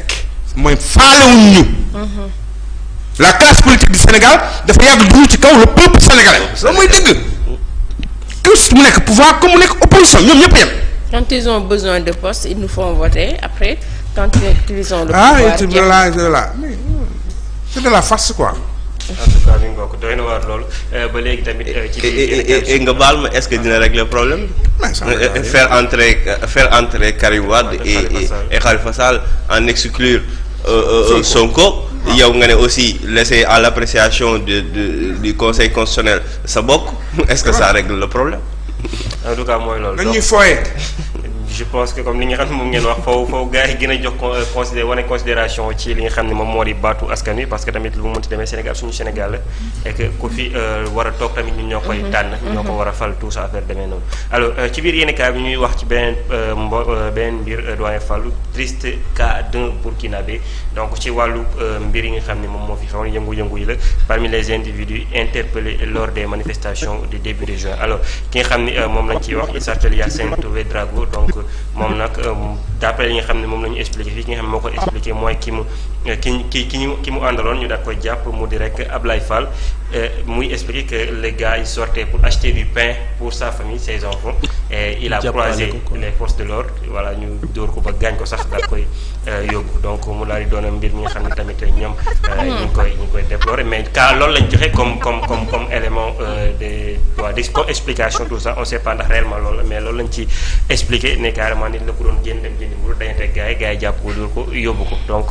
mooy faalewuñ ñu. la classe politique du Sénégal dafa yàgg dugg ci kaw le peuple sénégalais loolu mooy dëgg. que mu nekk pouvoir comme mu nekk opposition ñoom ñëpp yem. Quand ils ont besoin de poste ils nous font voter après quand ils ont le pouvoir. C'est de la farce quoi. en tout cas li nga ko doy na waar loolu ba léegi tamit. ci nga baal ma est-ce que dina régler le problème. faire entrer Karim Wade et Khalifa Sall en exclure Sonko. yow nga ne aussi laisser à l'appréciation du conseil constitutionnel sa bokk est-ce que ça règle le problème. en tout cas mooy loolu. dañuy fooye. je pense que comme li nga xam ne moom ngeen wax foofu gars yi gën a jox considération ci li nga xam ne moom moo di baatu askan wi parce que tamit lu mu mënti demee Sénégal suñu Sénégal la et que ku fi war a toog tamit ñun ñoo koy tànn. ñoo ko war a fal tout ça affaire demee noonu. alors ci biir yenn cas bi ñuy wax ci beneen mbir doyen Fallou triste cas d'un Burkinabé donc ci wàllu mbir yi nga xam ne moom moo fi xewoon yëngu-yëngu yi la parmi les individus interpellés lors des manifestations du début de juin alors ki nga xam ne moom lañ ciy wax il s'appelle Yacine Touré-Drago donc. moom nag d'après li nga xam ne moom la ñu expliqué fii ki nga xam ne moo ko expliqué mooy ki mu àndaloon ñu daal koy jàpp mu di rek Ablaye Fall muy expliqué que le gars il sortait pour acheter du pain pour sa famille ses enfants et il a croisé les forces de l'ordre voilà ñu dóor ko ba gaañ ko sax daal koy yóbbu donc mu daal di doon mbir mi nga xam ne tamit ñoom ñu ngi koy déplorer mais cas loolu lañ joxe comme élément comme explication tout ça on sait pas ndax réellement loolu mais loolu lañ ci expliqué ne carrément nit la ko doon génn dem jëndi mburu dañante gars yi jàpp ko dóor ko yóbbu ko donc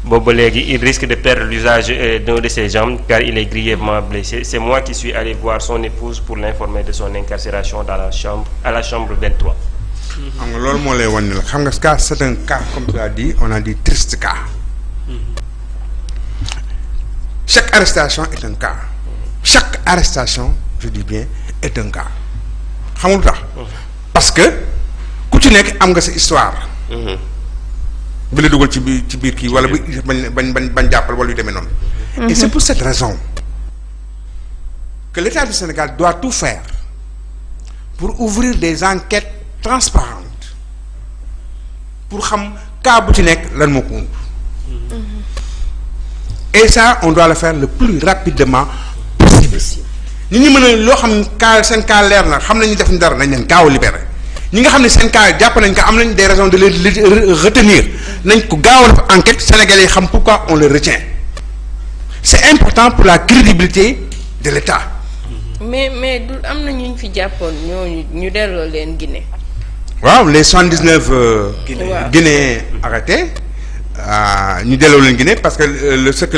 boobu ba léegi il risque de perdre l'usage d'un de ses jambes car il est grièvement blessé c'est moi qui suis allé voir son épouse pour l'informer de son incarcération à la chambre 23. xam nga loolu moo lay wan ni la xam nga cas c'est un cas comme tu as dit on a dit triste cas. Chaque arrestation est un cas. Chaque arrestation je dis bien est un cas xam nga lu tax. parce que ku ci nekk am nga sa histoire. bi la dugal ci biir kii wala bi bañ jàppal wala yu demee noonu. et c'est pour cette raison que l'État du Sénégal doit tout faire pour ouvrir des enquêtes transparentes pour xam cas bu ci nekk lan moo ko wund. et ça on doit le faire le plus rapidement possible. ñi ñu mën a loo xam cas seen cas leer na xam nañu def ni dara nañ leen gaaw a libéré ñi nga xam ne seen cas jàpp nañ ko am nañ des raisons de les retenir nañ ko gaaw a def enquête sénégalais yi xam pourquoi on le retient c'est important pour la crédibilité de l'État. mais du am na ñu fi jàppoon ñooñu ñu delloo leen Guinée. waaw les 79 Guinéens arrêtés ñu delloo leen Guinée parce que ce que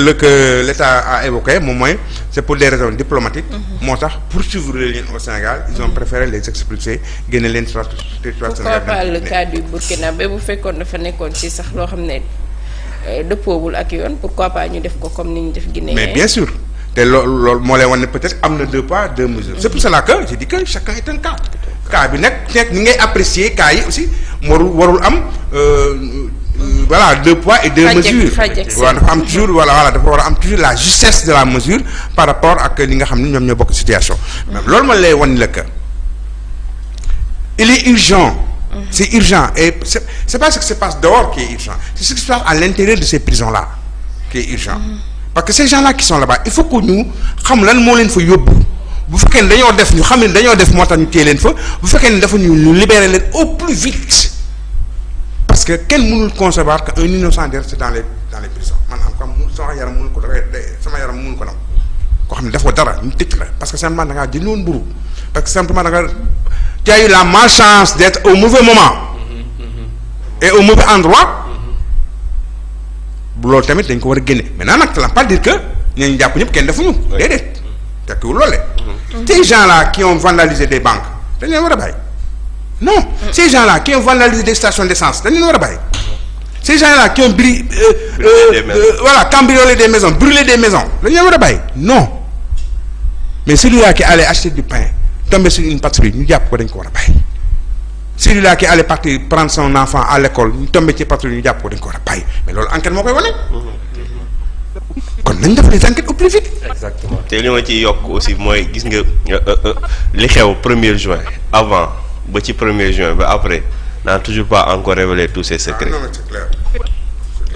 l'État a évoqué moom mooy c'est pour des raisons diplomatiques. moo tax poursuivre leen au Sénégal ils ont préféré les expulser génne leen territoire Sénégal. pourquoi pas le cas du Burkina ba bu fekkoon dafa nekkoon ci sax loo xam ne dëppoowul ak yoon pourquoi pas ñu def ko comme ni ñu def Guinée. mais bien sûr te loolu moo lay wan ne peut-être am na 2 poids 2 mesures. c'est pour cela que je dis que chacun est un cas. cas bi nag ni ngay apprécier cas yi aussi warul am. voilà 2 poids et 2 mesures. waaw dafa am toujours dafa war a am toujours la justesse de la mesure par rapport ak li nga xam ne ñoom ñoo bokk situation. même loolu ma lay wan la que il est urgent. c'est urgent et c'est pas ce qui se passe dehors qui est urgent c'est ce qui se passe à l'intérieur de ces prisons là qui est urgent. parce que ces gens-là qui sont là-bas il faut que ñu xam lan moo leen fa yóbbu bu fekkee ne dañoo def ñu xam ne dañoo def moo tax ñu téye leen fa bu fekkee ne dafa ñu libérer leen au plus vite parce que kenn mënul concevoir que un innocent di rester dans les prisons man am comme sama yaram mënul ko sama yaram mënul ko nam koo xam ne dafa dara ñu tëj la parce que simplement da ngaa jënd woon mburu parce que simplement da nga tu as eu la malchance d'être au mauvais moment et au mauvais endroit loolu tamit dañ ko war a génne maintenant nag ça ne veut pas dire que ñooñu jàpp ñëpp kenn defuñu déedéet tekkiwul loole ces gens-là qui ont vandalisé des banques dañ leen war a bàyyi non ces gens-là qui ont vandalisé des stations d'essence dañ leen war a bàyyi ces gens-là qui ont cambriolé des maisons brûlé des maisons dañ leen war a bàyyi non mais celui-là qui allait acheter du pain tomber sur une patrouille ñu jàpp ko dañ ko war a bàyyi celui-là qui allait partir prendre son enfant à l'école ñu tombé ci patrouille ñu jàpp ko dañ ko war a bàyyi mais loolu enquête moo koy wane. kon nañ def les enquêtes au plus vite. exactement te li ma ci yokk aussi mooy gis nga li xew 1er juin avant ba ci 1er juin ba après n'a toujours pas encore révélé tous ces secrets. non c'est clair.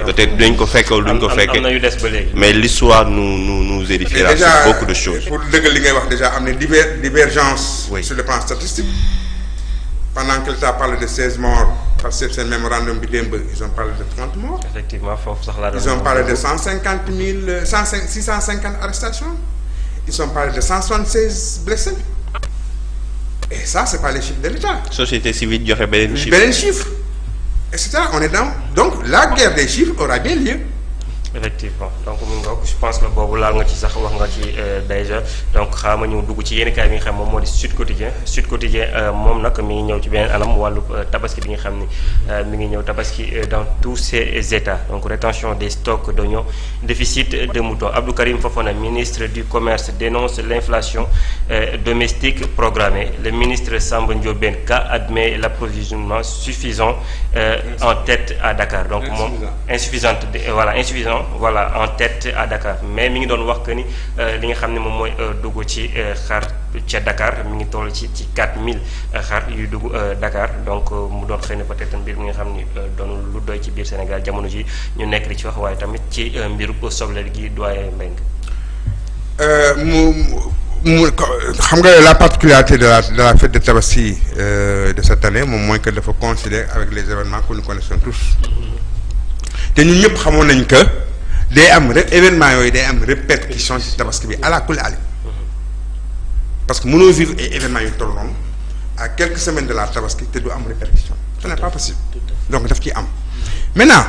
peut-être duñ ko fekkee duñ ko fekkee am na yu des ba léegi. mais l'histoire nous édifiera sur beaucoup de choses. pour dëggal li ngay wax déjà am na divergence. Oui. sur le plan statistique. pendant que l'État parle de 16 morts par ce mémorandum bi démb ils ont parlé de 30 morts. effectivement foofu sax laa doon. ils ont parlé de 650 arrestations. ils ont parlé de 176 blessés. et ça c'est pas les chiffres de l'État. société civile joxe beneen chiffre. beneen chiffre. et cetera on est dans donc la guerre des chiffres aura bien lieu. effectivement donc mun nga je pense que boobu laal nga ci sax wax nga ci déjà donc xaama ñu dugg ci yenn kaay bi nga xam moom moo di Sud Quotidien moom nag mi ngi ñëw ci beneen anam wàllu tabaski bi nga xam ni mi ngi ñëw tabaski dans tous ces états donc rétention des stocks d'oignons déficit de moutons Abdou Karim Fofana ministre du commerce dénonce l'inflation domestique programmée le ministre Samba Ndiobène Ka admet l'approvisionnement suffisant en tête à Dakar donc moom insuffisant en tête à Dakar mais mi ngi doon wax que ni li nga xam ne moom mooy dugg ci xar ca Dakar mi ngi toll ci 4000 xar yuy dugg Dakar donc mu doon xëy na peut-être mbir mi nga xam ni doon lu doy ci biir Sénégal jamono ji ñu nekk di ci wax waaye tamit ci mbiru soble gi doyen Mbengue. xam nga la particularité de la fête de Tabaski de cette année moom mooy que dafa coïncider avec les événements que nous connaissons tous. te ñun ñëpp xamoon nañ que day am événement yooyu day am répercussion ci tabaski bi ala kulli ali parce que mënoo vivre ay événements yu toll noonu à quelques semaines de la tabaski te du am répercussion ce n'est pas possible donc daf ciy am maintenant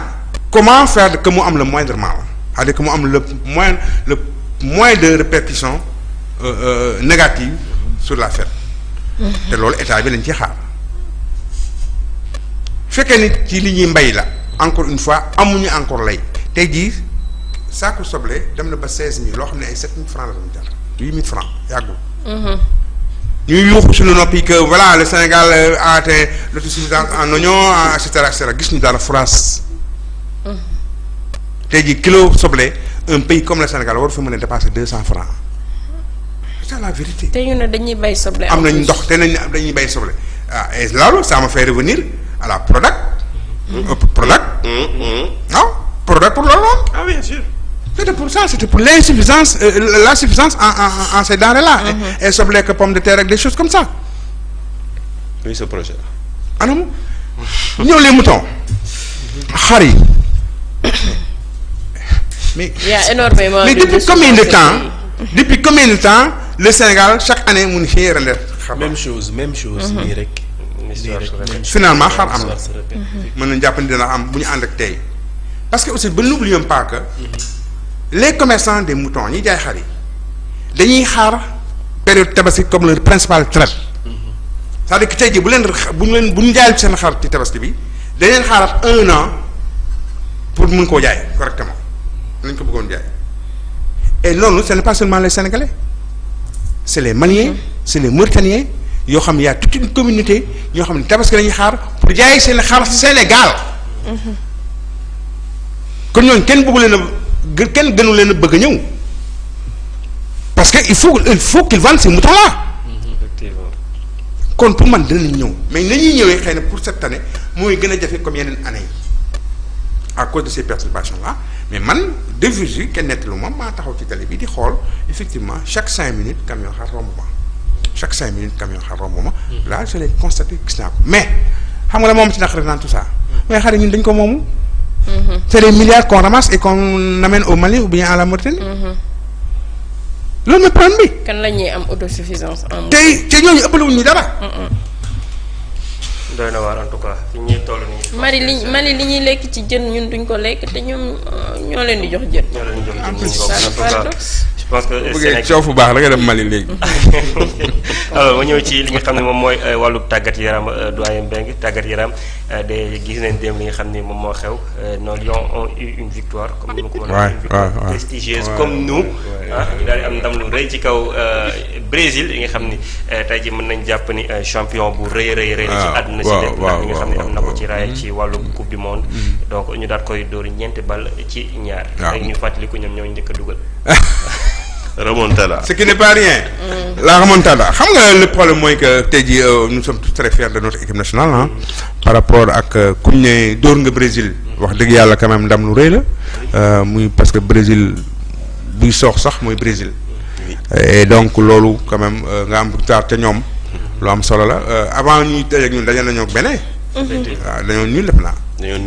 comment faire que mu am le moindre mal c'est-à-dire que mu am le moins de répercussions négatives sur la fête te loolu état bi lañ ciy xaar fekkee nit ci li ñuy mbay la encore une fois amuñu encore lay tey jii saako soble dem na ba 16000 loo xam ne ay 7000 francs la doon jar 8000 francs yàggul. ñuy yuuxu suñu noppi que voilà le Sénégal a atteint l'autosuffisance en oignons et cetera gis ñu dara France. tey jii kilo soble un pays comme le Sénégal war fa mën a dépasser 200 francs c'est la vérité. te ñu ne dañuy bay soble. am nañ ndox te dañuy bay soble et loolu ça me fait revenir à la Prodac. Prodac. Prodac pour loolu. ah bien sûr. c'était pour ça c'était pour l'insuffisance l'insuffisance en ces denrées-là. et soble que pomme de terre ak des choses comme ça. oui ce projet là. anam ñëw les moutons. xar yi. mais il y a énormément mais depuis combien de temps le Sénégal chaque année mu ngi xëy render xar. même chose nii rek. finalement xar am na mën nañu jàpp ni dina am bu ñu ànd ak tey parce que aussi ba n'oublions pas que les commerçants des moutons ñi jaay xar yi dañuy xaar période tabaski comme leur principal traite c'est-à-dire que tey jii bu ñu jaayal seen xar ci tabaski bi dañ leen xaarat 1 an pour mun koo jaay correctement nañ ko bëggoon jaay et loolu ce n'est pas seulement les Sénégalais c'est les Maliens c'est les Mauritaniens yoo xam ne y a toute une communauté ñoo xam ne tabaski lañuy xaar pour jaay seen xar Sénégal kon ñooñu kenn bëggu leen a kenn gënu leen a bëgg a ñëw parce que il faut qu'ils vendent ces moutons là. effectivement. kon pour man dinañ ñëw mais nañuy ñëwee xëy na pour cette année mooy gën a jafe comme yeneen année yi à cause de ces perturbations là mais man de visu kenn nettalu moom maa taxaw ci télé bi di xool effectivement chaque 5 minutes camion xar romb ma chaque 5 minutes camion xar romb ma. là je l'ai constaté gis naa ko mais xam nga la moom ci naqare naan tout ça. mais xar ñun dañ ko moomu. c'est des milliards qu'on ramasse et qu'on amène au Mali ou bien à la Mauritanie. loolu mooy problème bi. kan la ñuy am autosuffisance en. te ñooñu ëppale wuñ ñu dara. doy na waar en tout cas fi ñuy toll nii. Mali li ñuy lekk ci jën ñun duñ ko lekk te ñoom ñoo leen di jox jën. ñoo leen jox en jën plus. en tout cas je pense que bu bëggee coow fu baax la nga dem Mali léegi. alors ma ñëw ci li nga xam ne moom mooy wàllu tàggat yaram doyen Mbengue tàggat yaram de gis nañ dem li nga xam ne moom moo xew nos Lions ont eu une victoire comme ni ma ko mën a une victoire prestigieuse comme nous ñu daal di am ndam lu rëy ci kaw Brésil yi nga xam ni tey ji mën nañ jàpp ni champion bu rëy ci àdduna si lépp ndax li nga xam ne am na ko ci raaya ci wàllu coupe du monde donc ñu daal koy dóori ñeenti ball ci ñaar léegi ñu fàttaliku ñoom ñoo njëkk a dugal remontada. Ce qui n'est pas rien. La remontada xam nga le problème mooy que tey jii nous sommes tous très fiers de notre équipe nationale ah par rapport ak kuñ ne dóor nga Brésil wax dëgg yàlla quand même ndam lu rëy la muy parce que Brésil buy soox sax mooy Brésil et donc loolu quand même nga am victoire ca ñoom lu am solo la avant ñuy dajeeg ñun daje nañoo ak Bénin. waaw dañoo nul def naa. dañoo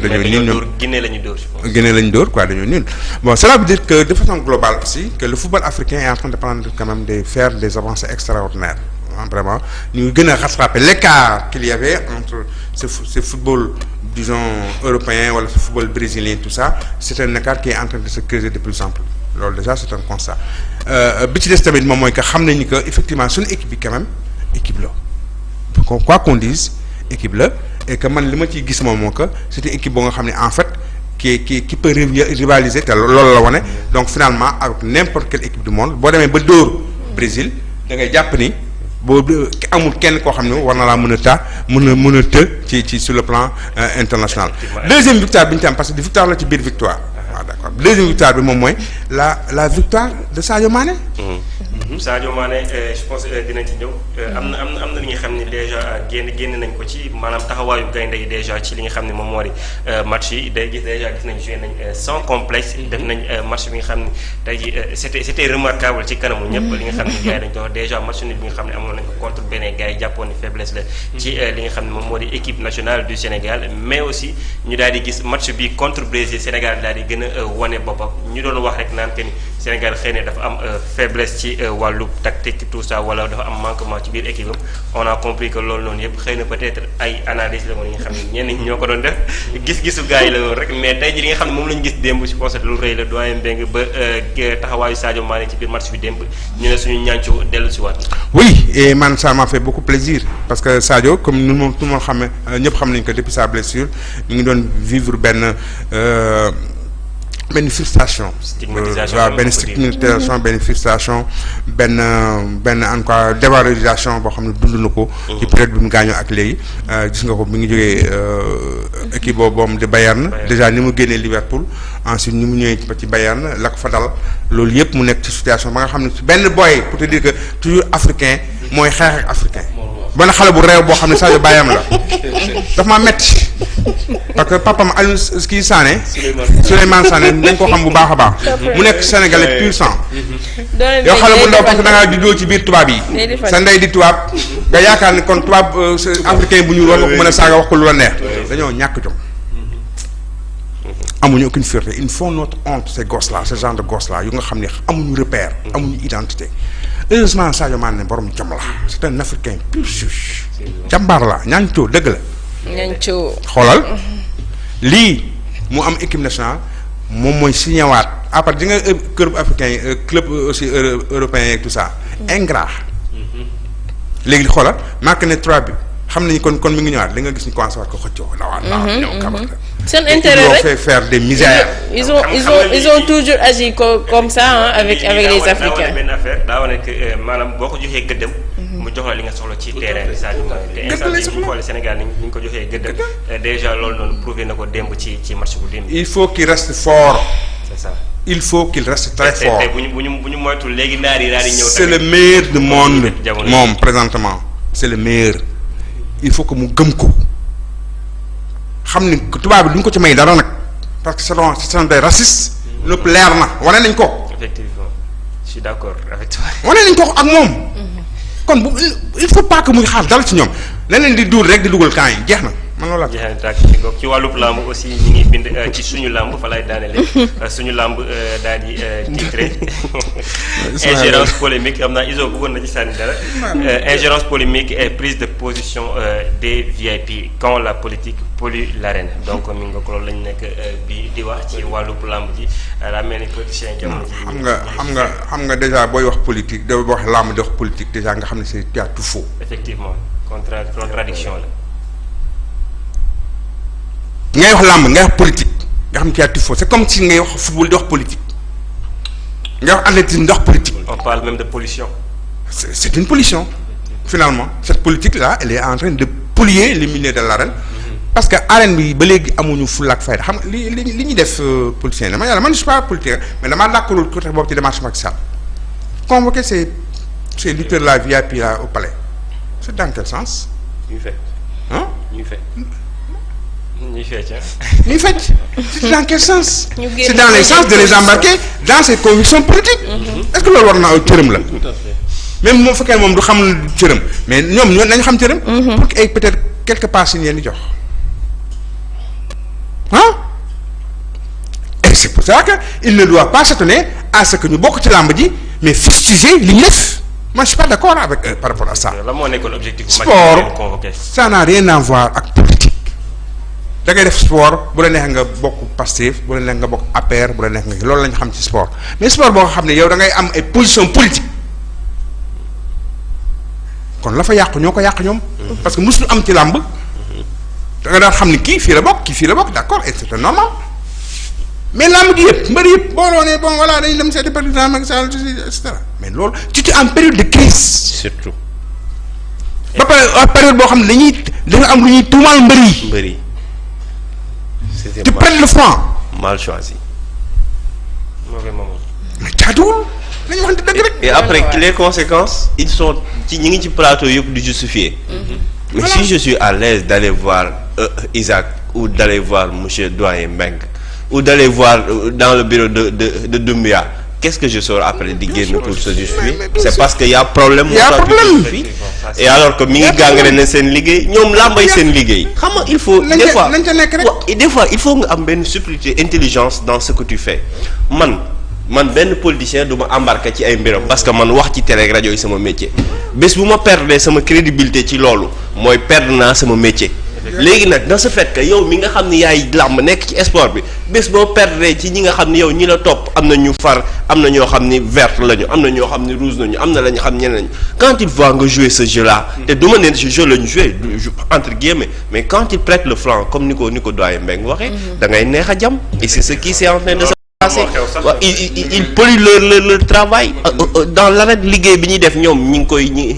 dañoo dóor Guinée la ñu dóor je pense. Guinée la ñu dóor quoi dañoo nul bon cela veut dire que de façon globale aussi que le football africain est en train de prendre quand même faire des avancées extraordinaires vraiment ñu gën a rattraper l'écart qu'il y avait entre ce football disons européen wala ce football brésilien tout ça c'est un écart qui est en train de se creuser de plus en plus loolu déjà c'est un constat bi ci des tamit moom mooy que xam nañu que effectivement suñu équipe bi quand même équipe la quoi qu'on dise équipe la et que man li ma ciy gis moom moo que c'est une équipe boo nga xam ne en fait qui peut rivaliser te loolu la wane donc finalement avec n'importe quelle équipe du monde boo demee ba dóor Brésil da ngay jàpp ni boo amul kenn koo xam ne war na laa mën a të ci sur le plan international. Deuxième victoire bi ñu ci am parce que victoire la ci biir victoire. waaw d'accord deuxième victoire bi moom mooy la victoire de Sadio Mané. Sadio Mané je pense dinañ ci ñëw am na li nga xam ne déjà génn nañ ko ci maanaam taxawaayu gaynde yi déjà ci li nga xam ne moom moo di match yi gis nañ joué nañ sans complexe def nañ match bi nga xam ne tey ji c'était remarquable ci kanamu ñëpp li nga xam ne gars yi dañ ko wax déjà match nul bi nga xam ne amoon nañ ko contre Bénin gars yi jàppoon ni faiblesse la ci li nga xam ne moom moo di équipe nationale du Sénégal mais aussi ñu daal di gis match bi contre Brésil Sénégal daal di gën a wane boppam ñu doon wax rek naan que ni Sénégal xëy na dafa am faiblesse ci wàllu tactique tout ça wala dafa am manquement ci biir équipe am on a compris que loolu noonu yëpp xëy na peut-être ay analyse la woon yi nga xam ne ñenn ñi ñoo ko doon def gis-gisu gars yi la woon rek mais tey jii li nga xam ne moom la ñu gis démb si poste lu rëy la doyen Mbengue ba taxawaayu Sadio Mané ci biir match bi démb ñu ne suñu ñàncu dellu si waat. oui et man ça m'a fait beaucoup plaisir parce que Sadio comme nous moom tout le monde xam ne ñëpp xam nañ que depuis sa blessure ñu ngi doon vivre benn frustration. stigmatisation waaw benn stigmatisation benn frustration benn en tout cas dévalorisation boo xam ne dund na ko. ci période bi mu gaañoo ak léegi gis nga ko mi ngi jógee équipe boobu di Bayern déjà ni mu génnee Liverpool ensuite ni mu ñëwee ci Bayern la ko fa dal loolu yëpp mu nekk ci situation ba nga xam ne benn boy pour te dire que toujours africain mooy xeex ak africain. benn xale bu réew boo xam ne Sadio bàyyam la daf maa metti parce que papam Aliou kii Sané Souleymane Sané dañ ko xam bu baax a baax mu nekk sénégalais pur sang yow xale bu ndaw parce que da ngaa juddoo ci biir tubaab yi sa ndey di tubaab nga yaakaar ni kon tubaab africain bu ñu war nga ko mën a saaga wax ko lu la neex dañoo ñàkk jom amuñu aucune fierté ils font notre honte ces gosses là ce genre de gosses là yu nga xam ne amuñu repère amuñu identité heureusement Sadio Mané borom jom la c'est un africain pur jus jàmbaar la ñaancoo dëgg la ñaancoo xoolal lii mu am équipe nationale moom mooy signé waat à part di nga club africain yi club aussi européen et tout ça ingrat léegi xoolal marqué ne 3 buts xam nañu kon mi ngi ñëwaat li nga gis ñu commencé waat ko xëccoo lawaat seen intérêt rek fait faire des misères. ils ont toujours agi comme ça avec les Africains. benn affaire daa wane que maanaam boo ko joxee gëddëm mu jox la li nga soxla ci terrain bi Sadio Mané te instant bi bu xoolee Sénégal ni ñu ko joxee gëddëm déjà loolu noonu prouvé na ko démb ci match bu démb. il faut qu'il reste fort. c'est ça. il faut qu'il reste très fort. bu ñu moytul léegi naar yi daal di ñëw. c'est le meilleur du monde moom présentement c'est le meilleur. il faut que mu gëm ko xam ni tubaab bi duñ ko ci may dara nag parce que c'est des racistes. lépp leer na wane nañ ko. effectivement je suis d'accord avec toi. wane nañ ko ak moom. kon bu il faut pas que muy xaar dara ci ñoom leneen di duul rek di dugal camp yi jeex na man loolu la. ci wàllub làmb aussi ñi ngi bind ci suñu làmb fa lay daanele suñu làmb daal di titré ingérence polémique xam naa iso bëggoon na ci sànni dara ingérence polémique et prise de position des VIP quand la politique pollue l'arène donc mi nga ko loolu lañ nekk bi di wax ci wàllub làmb ji la mel ni politicien jamono ji xam nga déjà booy wax politique da wax làmb di wax politique déjà nga xam ne c'est tout faux. effectivement contradiction la. ngay wax làmb ngay wax politique nga xam ne c'est tout faux c'est comme si ngay wax football di wax politique ngay wax athlétisme di wax politique. on parle même de pollution. c'est une pollution. Finalement cette politique là elle est en train de polluer le milieu de l'arène. parce que arène bi ba léegi amuñu fulla ak fayda xam nga li ñuy def politicien dama yàlla man je suis pas politique mais damaa dàkkalul côté boobu ci démarche Macky Sall convoquer ces lutteurs la VIP là au palais c'est dans quel sens. ñuy fecc. ah ñuy fecc. c'est dans quel sens. c'est dans le sens de les embarquer dans ses convictions politiques. est-ce que loolu war na cërëm la. tout à fait. même moom fekkee moom du xam cërëm mais ñoom nañu xam cërëm. pour que ay peut-être quelque part si ñeen di jox. et c'est pour ça que il ne doit pas s'étonner à ce que ñu bokk ci làmb ji mais fustiger li ñu def moi je suis pas d'accord avec par rapport à ça. lan moo nekkoon objectif sport ça n'a rien à voir ak politique da ngay def sport bu la neex nga bokk Pastef bu la neex nga bokk APR bu la neex nga loolu la ñu xam ci sport mais sport boo xam ne yow da ngay am ay position politique kon la fa yàqu ñoo ko yàq ñoom. parce que mosul am ci làmb. da nga daan xam ni kii fii la bokk d'accord et c'est normal mais làmb gi yëpp mbëri yëpp booloo ne bon voilà dañuy dem seeti président Macky Sall et cetera mais loolu tu es en période de crise surtout. ba pare période boo xam ne dañu am lu ñuy tuumaal mbëri. c'était tu perds le franc. mal choisi. mauvais moment. mais jaaduwul nañu waxante dëgg rek. et après les conséquences ils sont ñi ngi ci plateau yëpp di justifier. mais voilà. Si je suis à l'aise d'aller voir Isaac ou d'aller voir monsieur Doyen Mbengue ou d'aller voir dans le bureau de Doumbia qu'est-ce que je sors après di génn pour se justifier c'est parce que y a problème moo tax ñu fii et alors que mi ngi gàngare ne seen liggéey ñoom làmbay seen liggéey xam nga il faut des fois il faut nga am benn subtilité intelligence dans ce que tu fais man benn politicien du ma embarqué ci ay mbiram parce que man wax ci télé ak rajo yi sama métier bés bu ma perdre sama crédibilité ci loolu mooy perdre naa sama métier léegi nag dans ce fait que yow mi nga xam ni yaay làmb nekk ci sport bi bés boo perdre ci ñi nga xam ni yow ñi la topp am na ñu far am na ñoo xam ni vert lañu am na ñoo xam ni rouge lañu am na la ñu xam ñeneen lañu quand il voit nga jouer ce jeu là te du ma ne ce jeu lañu jouer entre guillemets mais quand il prête le flanc comme ni ko doyen Mbengue waxee da ngay neex a jam et c'est ce qui s'est en train de il pollue leur travail dans l'arrêt liggéey bi ñuy def ñoom ñi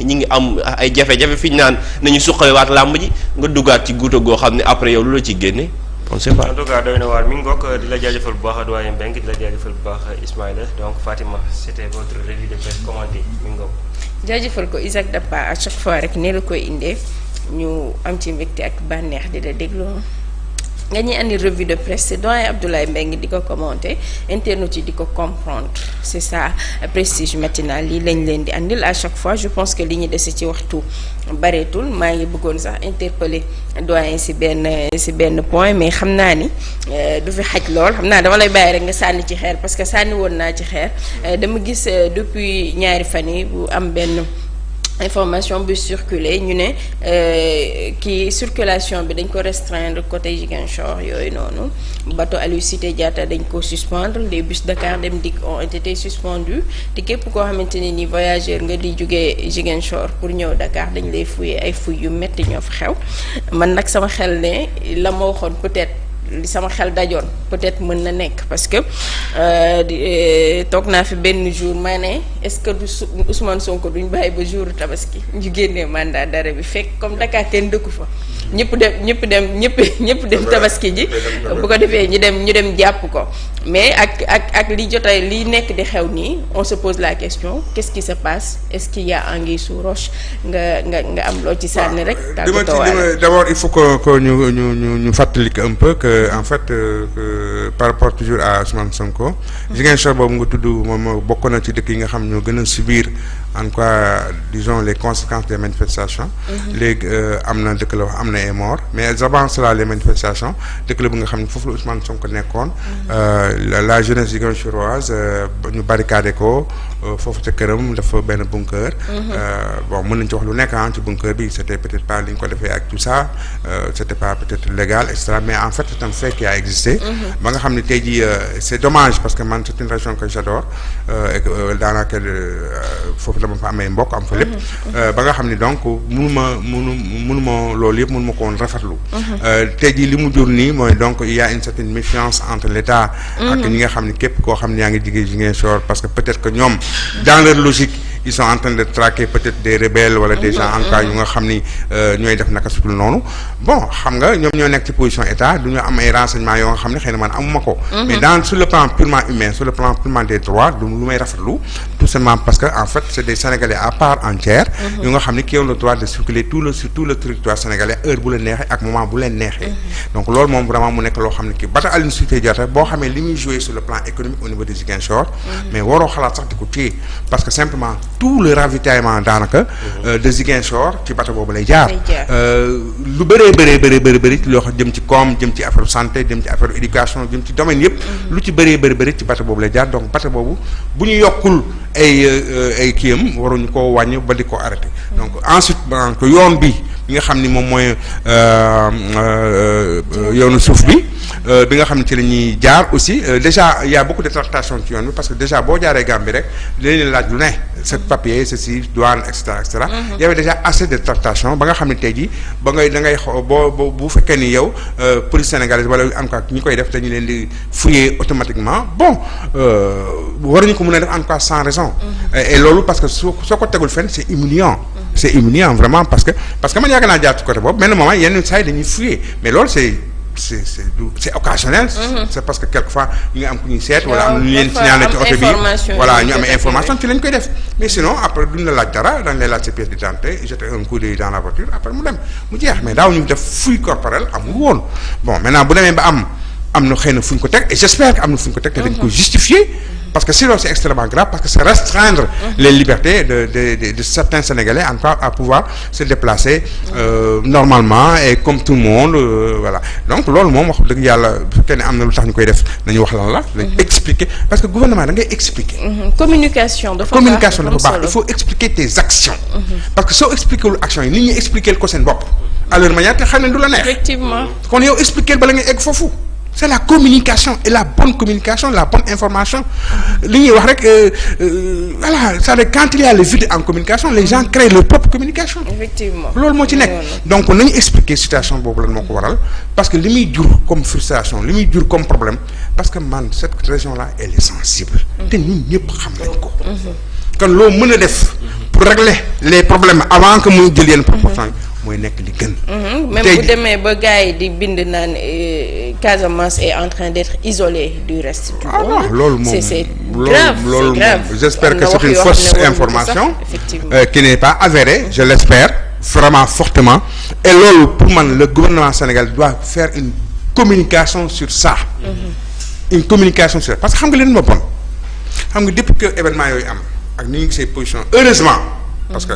ngi am ay jafe-jafe fi ñu naan nañu suqaliwaat làmb ji nga duggaat ci guuta goo xam ne après yow lu la ci génne on sait pas. en tout cas doy na waar mi ngi bokk di la jaajëfal bu baax doyen Mbengue di la jaajëfal bu baax Ismaïla donc Fatima c'était votre revue de presse commentée mi ngi jaajëfal ko Isaac Dapa à chaque fois rek ne la koy indee ñu am ci mbégte ak bànneex di la déglu nga ñuy andi revue de presse c'est doyen Abdoulaye Mbengue di ko commenter internautes yi di ko comprendre c'est ça prestige matinal lii lañ leen di andil à chaque fois je pense que li ñu dese ci waxtu bareetul maa ngi bëggoon sax interpeller doyen si benn point mais xam naa ni du fi xaj lool xam naa dama lay bàyyi rek nga sànni ci xeer parce que sànni woon naa ci xeer dama gis depuis ñaari fan yi bu am benn information bi circulé ñu ne kii circulation bi dañ ko restreindre côté Ziguinchor yooyu noonu bateau Aline Sitoé Diatta dañ ko suspendre les bus Dakar Dem Dikk ont été suspendus te képp koo xamante ne ni voyageur nga di jógee Ziguinchor pour ñëw Dakar dañ lay fouiller ay fouilles yu metti ñoo fa xew man nag sama xel ne la ma waxoon peut-être li sama xel dajoon peut-être mën na nekk parce que toog naa fi benn jour ma ne est-ce que du Ousmane Sonko duñ bàyyi ba jour tabaski ñu génnee mandat d'arrêt bi fekk comme Dakar kenn dëkku fa ñëpp dem tabaski ji bu ko defee ñu dem jàpp ko mais ak li jotay li nekk di xew nii on se pose la question qu'est-ce qui se passe est-ce qu'il y a anguille sous roche nga am loo ci sànni rek. d'abord il faut que ñu fàttali un peu que en fait par rapport toujours à Ousmane Sonko. Ziguinchor boobu nga tudd moom bokk na ci dëkk yi nga xam ñoo gën a subir en quoi disons les conséquences des manifestations. léegi am na dëkk la wax am na ay morts mais avant cela les manifestations dëkk la bu nga xam ne foofu la Ousmane Sonko nekkoon. la jeunesse ziguinchoroise ñu barricadé ko foofu ca këram dafa benn bunker. bon mën nañu ci wax lu nekk ci bunker bi c'était peut-être pas li ñu ko defee ak tout ça c'était pas peut-être légal et cetera mais en fait c'est un fait qui a existé. ba nga xam ne tey jii c'est dommage parce que man c'est une région que j'adore et que dans laquelle foofu dama fa amee mbokk am fa lépp. ba nga xam ne donc mënuma loolu yëpp mënuma ko woon rafetlu. tey jii li mu jur nii mooy donc il y a une certaine méfiance entre l'État ak ñi nga xam ne képp koo xam ne yaa ngi jigéen Ziguinchor parce que peut-être que ñoom dans leur logique ils sont en train de traquer peut-être des rebelles wala des gens en cas yu nga xam ni ñooy def naka sutul noonu bon xam nga ñoom ñoo nekk ci position état du ñu am ay renseignements yoo nga xam ne xëy na man amuma ko mais sur le plan purement humain sur le plan purement des droits lu may rafetlu tout simplement parce que en fait c'est des Sénégalais à part entière yu nga xam ne qui ont le droit de circuler sur tout le territoire sénégalais heure bu leen neexee ak moment bu leen neexee donc loolu moom vraiment mu nekk loo xam ne kii bateau Aline Sitoé Diatta boo xamee li muy jouer sur le plan économique au niveau de Ziguinchor mais waroo xalaat sax di ko téye parce que simplement tout le ravitaillement daanaka de Ziguinchor ci bateau boobu lay jaar lu bëri loo xam jëm ci koom jëm ci affaire santé jëm ci affaire éducation jëm ci domaine yëpp lu ci bëri ci bateau boobu lay jaar donc bateau boobu bu ñu yokkul ay kiyam waruñu koo wàññi ba di ko arrêté donc ensuite donc yoon bi nga xam ni moom mooy yoonu suuf bi nga xam ne ci la ñuy jaar aussi déjà il y a beaucoup de tractations ci yoon bi parce que déjà boo jaaree Gambie rek dinañ laaj lu ne ce papier ceci douane et cetera il y avait déjà assez de tractations ba nga xam ne tey jii da ngay bu fekkee ni yow police sénégalaise wala en tout cas ñi koy def dañu leen di fouiller automatiquement bon waruñu ko mën a def en tout cas sans raison et loolu parce que soo ko tegul fenn c'est humiliant c'est humiliant vraiment parce que man yàgg naa jaar ci côté boobu benn moment yenn saa yi dañuy fouiller mais loolu c'est occasionnel. C'est parce que quelquefois ñu ngi am ku ñuy seet wala am lu leen signalé ci oto bi voilà ñu amee information ci lañ koy def mais sinon après duñ la laaj dara dañ lay laaj sa pièce d'identité jeter un coup d'œil dans la voiture après mu dem mu jeex mais daaw ñu def fouille corporelle amul woon bon maintenant bu demee ba am na xëy na fu ñu ko teg et j'espère que am na fu ñu ko teg te dañ ko justifier parce que sinon c'est extrêmement grave parce que c'est restreindre les libertés de certains Sénégalais en tout cas à pouvoir se déplacer normalement et comme tout le monde voilà donc loolu moom wax dëgg yàlla bu fekkee ne am na lu tax ñu koy def nañu wax lan la dañ expliquer parce que gouvernement da ngay expliquer communication dafa baax il faut expliquer tes actions parce que soo expliquer wul actions yi nit ñi expliquer ko seen bopp à leur manière te xam ne du la neex effectivement kon yow expliquer bala ngay egg foofu c'est la communication et la bonne communication la bonne information li ñuy wax rek voilà c'est-à-dire quand il y a le vide en communication les gens créent leur propre communication. Effectivement loolu moo ci nekk donc nañu expliquer situation boobu lan moo ko waral parce que li muy jur comme frustration li muy jur comme problème parce que man cette région là elle est sensible. te ñun ñëpp xam nañ ko. kon loo mën a def pour régler les problèmes avant que muy jël yenn proportions mooy nekk li gën. même bu demee ba gars yi di bind naan Casamance est en train d'être isolée du reste du monde. Non loolu moom c'est grave c'est grave. J'espère que c'est une fausse information qui n'est pas avérée je l'espère vraiment fortement et loolu pour man le gouvernement sénégalais doit faire une communication sur ça. Une communication sur ça parce que xam nga leen ma bon xam nga depuis que événement yooyu am ak ni ñu gisee position heureusement parce que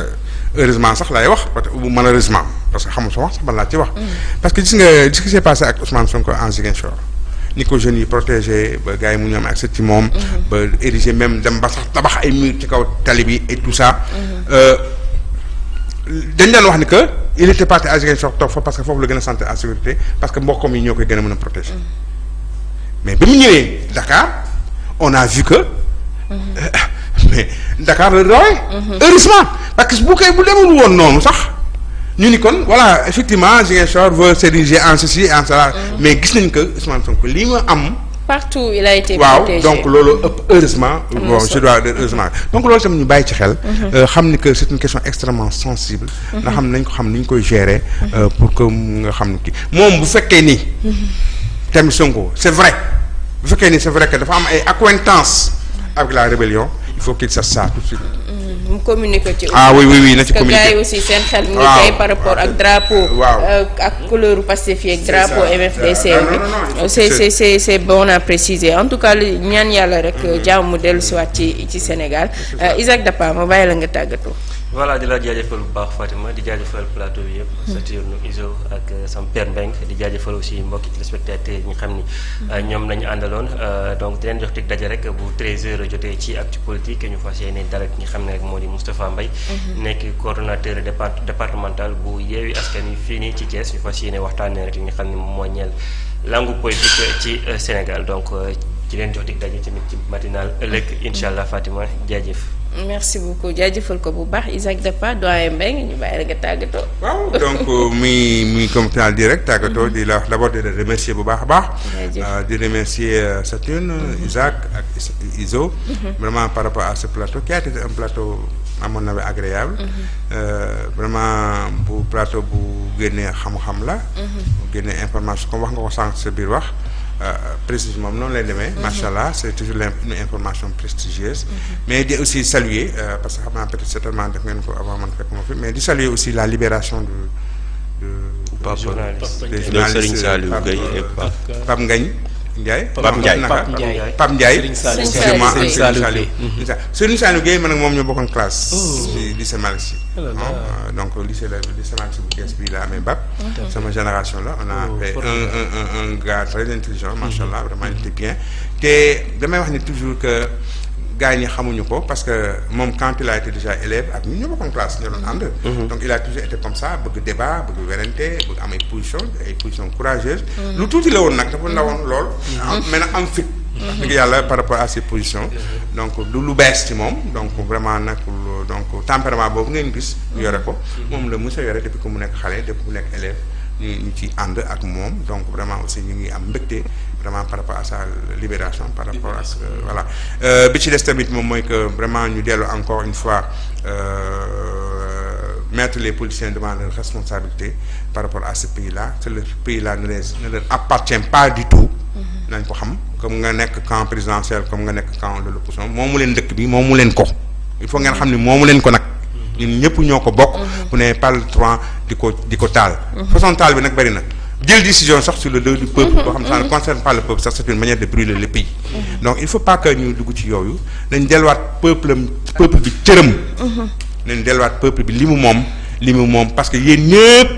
heureusement sax laay wax ou malheureusement parce que xamul sa wax sax man laa ci wax parce que gis nga ce qui s'est passé ak Ousmane Sonko en Ziguinchor ni ko jeunes yi protégé ba gars yi mu ñu am accès ci moom ba ériger même dem ba sax tabax ay mur ci kaw tali bi et tout ça dañ daan wax ni que il était parti à Ziguinchor toog fa parce que foofu la gën a sentir en sécurité parce que mbokkam yi ñoo koy gën a mën a protéger mais bi mu ñëwee Dakar on a vu que mais Dakar la rawee heureusement parce que bu demul woon noonu sax ñu ni kon voilà effectivement Ziguinchor veut s'ériger en ceci en cela mais gis nañ que Ousmane Sonko lii ma am partout il a été protégé donc loolu ëpp heureusement bon je dois dire heureusement donc loolu tamit ñu bàyyi ci xel xam ni que c'est une question extrêmement sensible nga xam nañ ko xam ni ñu koy gérer pour que nga xam ni kii moom bu fekkee ni tamit Sonko c'est vrai bu fekkee ni c'est vrai que dafa am ay accointances avec la rébellion il faut qu'il sache ça tout de suite mu communique ci. Oui na ci communiquer. parce que gars yi aussi seen xel mu ngi tey par rapport ak drapeau. ak couleur Pastef ak drapeau MFDC bi. c'est bon à préciser en tout cas ñaan yàlla rek jàmm mu dellu si waat ci Sénégal Isaac Dapa ma bàyyi la nga tàggatoo. voilà di la jaajëfal bu baax Fatima di jaajëfal plateau bi yëpp. Saturne Iso ak sam Père Mbengue di jaajëfal aussi mbokki téléspectateurs yi ñu xam ni ñoom lañu àndaloon donc di leen jox tig daje rek bu 13h jotee ci actu politique ñu fas yéene dalal ñi xam ne rek moo di Moustapha Mbaye nekk coordonnateur départemental bu Yewwi Askan Wi fii nii ci Thiès ñu fas yéene waxtaanee rek li nga xam ne moo ñeel langue politique ci Sénégal donc ci leen jox tig daje tamit ci matinal ëllëg incha allah Fatima jaajëf. merci beaucoup jaajëfal ko bu baax Isaac Dapa doyen Mbengue ñu bàyyi la nga tàggatoo. waaw donc muy comme tu as dit rek tàggatoo di la d'abord di la remercier bu baax a baax. di remercier Saturne Isaac ak Iso. vraiment par rapport à ce plateau qui a été un plateau à mon avis agréable. vraiment bu plateau bu génnee xam-xam la. bu génnee information comme wax nga ko sànq sa biir wax. précisément noonu lay demee. macha allah c'est toujours une information prestigieuse. mais di aussi saluer parce que xam naa peut-être certainement def ngeen ko avant man fekk ma fi mais di saluer aussi la libération des journalistes Serigne Saliou Gueye et Pape Ngagne Ndiaye. Pape Ndiaye. Serigne Saliou Gueye man ak moom ñoo bokkoon classe. ci lycée Malick Sy. donc lycée Malick Sy bu Thiès bii la amee bac. sama génération la on a fait un gars très intelligent macha allah vraiment il était bien te damay wax ni toujours que gars yi xamuñu ko parce que moom quand il a été déjà élève ak ñun ñoo bokkoon classe ñoo doon ànd. donc il a toujours été comme ça bëgg débat bëgg werante bëgg am ay positions courageuses. lu tuuti la woon nag dafa ndawoon lool. mais nag am fit. dëgg yàlla par rapport à ses positions. donc lu bees ci moom donc vraiment nag donc tempérament boobu ngeen gis. ñu yore ko. moom la mos a yore depuis que mu nekk xale depuis mu nekk élève ñu ci ànd ak moom donc vraiment aussi ñu ngi am mbégte vraiment par rapport à sa libération par rapport à ce voilà bi ci des tamit moom mooy que vraiment ñu dellu encore une fois mettre les politiciens devant leurs responsabilités par rapport à ce pays-là ce pays-là ne leur appartient pas du tout. nañ ko xam comme nga nekk camp présidentiel comme nga nekk camp de l'opposition moomu leen dëkk bi moomu leen ko il faut ngeen xam ni moomu leen ko nag ñun ñëpp ñoo ko bokk. vous n'avez pas le droit di ko taal. façon taal bi nag bari na jël décision sax sur le dos du peuple. boo xam ne ça ne concerne pas le peuple sax c'est une manière de brûler le pays. donc il faut pas que ñu dugg ci yooyu nañ delluwaat peuple bi cëram. nañ delluwaat peuple bi li mu moom parce que yéen ñëpp.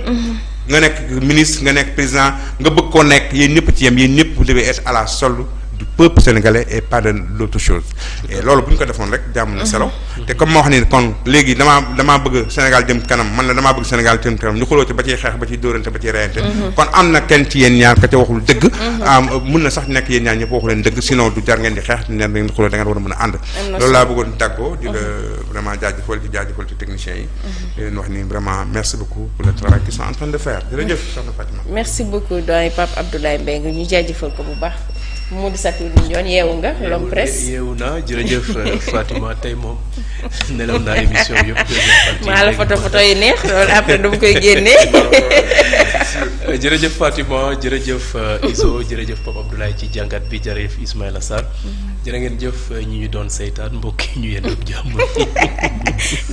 nga nekk ministre nga nekk président nga bëgg koo nekk yéen ñëpp ci yem yéen ñëpp vous devez être à la solde du peuple sénégalais et pas de d'autre chose et loolu bu ñu ko defoon rek jàmm na selo te comme ma wax ni kon léegi damaa bëgg Sénégal jëm kanam man la damaa bëgg Sénégal jëm kanam ñu xuloo ci ba ciy xeex ba ciy dóorante ba ciy reyante kon am na kenn ci yéen ñaar ka ca waxul dëgg mun na sax nekk yéen ñaar ñëpp waxu leen dëgg sinon du jar ngeen di xeex di ngeen di xuloo da ngeen war a mën a ànd loolu laa bëggoon tàggoo di la vraiment jaajëfal ci techniciens yi di leen wax ni vraiment merci beaucoup pour le travail qu'ils sont en train de faire jërëjëf soxna Fatima merci beaucoup doyen Pape Abdoulaye Mbengue ñu jaajëfal ko bu baax Modou Saturne Ndione yeewu nga l'homme presse yeewu naa jërëjëf Fatima tey moom nelaw naa émission yëpp. maa la photo yi neex loolu après dama koy génnee. jërëjëf Fatima jërëjëf Iso jërëjëf Pape Abdoulaye ci jàngat bi jërëjëf Ismaïla Sarr jërë ngeen jëf ñi ñu doon saytaan mbokk yi ñu yendoo jàmm.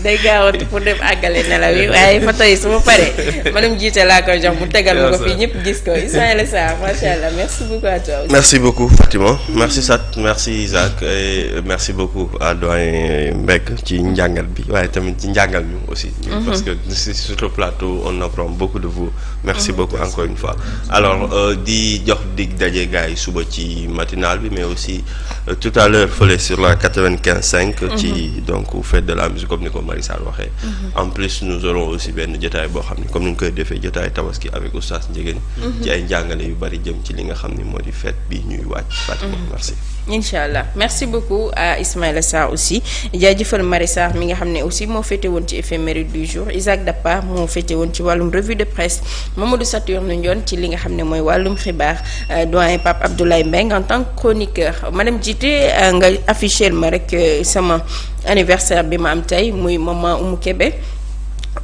day gaawatu pour dem àggale nelaw yi waaye photo yi su ma paree manum jiite laa koy jox mu tegal ma ko fii ñëpp gis ko Ismaïla Sarr macha allah merci beaucoup à toi. merci beaucoup Fatima merci Sat merci Isaac et merci beaucoup à doyen Mbengue ci njàngal bi waaye tamit ci njàngal ñu aussi. parce que sur le plateau on apprend beaucoup de vous. merci beaucoup encore une fois alors di jox dig daje gars yi suba ci matinal bi mais aussi tout à l'heure fële sur la 95.5 ci donc fête de la musique comme ni ko Marie Sarr waxee. En plus nous aurons aussi benn jotaay boo xam ni comme ni ñu koy defee jotaay tabaski avec Oustaz Ndiéguène. ci ay njàngale yu bari jëm ci li nga xam ni moo di fête bi ñuy waaj. Fatima merci. incha allah merci beaucoup à Ismaïla Sarr aussi jaajëfal Marie Sarr mi nga xam ne aussi moo féete woon ci éphéméride du jour Isaac Dappa moo féete woon ci wàllum revue de presse Mamadou Saturne Ndione ci li nga xam ne mooy wàllum xibaar doyen Pape Abdoulaye Mbengue en tant que chroniqueur madame Djité nga affiché ma rek sama anniversaire bi ma am tey muy maman Oumou Kébé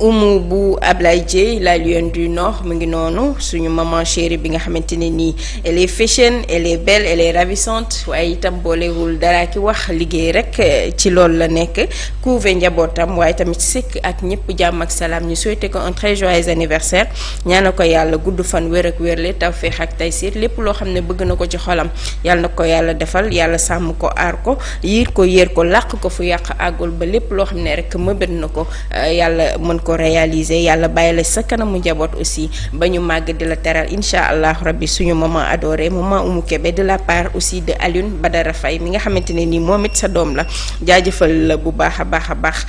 Oumou bu Ablaye Dieye la lionne du Nord mu ngi noonu suñu maman chérie bi nga xamante ne nii elle est fashion elle est belle elle est ravissante waaye itam boolewul dara ki wax liggéey rek ci loolu la nekk couve njabootam waaye tamit sikk ak ñëpp jàmm ak salaam ñu souhaité ko un très joyeux anniversaire ñaana ko yàlla gudd fan wér ak wérle tawfeex ak taysiir lépp loo xam ne bëgg na ko ci xolam yàlla na ko yàlla defal yàlla sàmm ko aar ko yiir ko yéer ko làq ko fu yàq àggul ba lépp loo xam ne rek mëbët na ko yàlla mën ko réaliser yàlla bàyyi la sa kanamu njaboot aussi ba ñu màgg di la teral incha allah rabbi suñu maman adorée maman Oumou Kébé de la part aussi de Alioune Badara Faye mi nga xamante ne nii moom it sa doom la jaajëfal la bu baax a baax a baax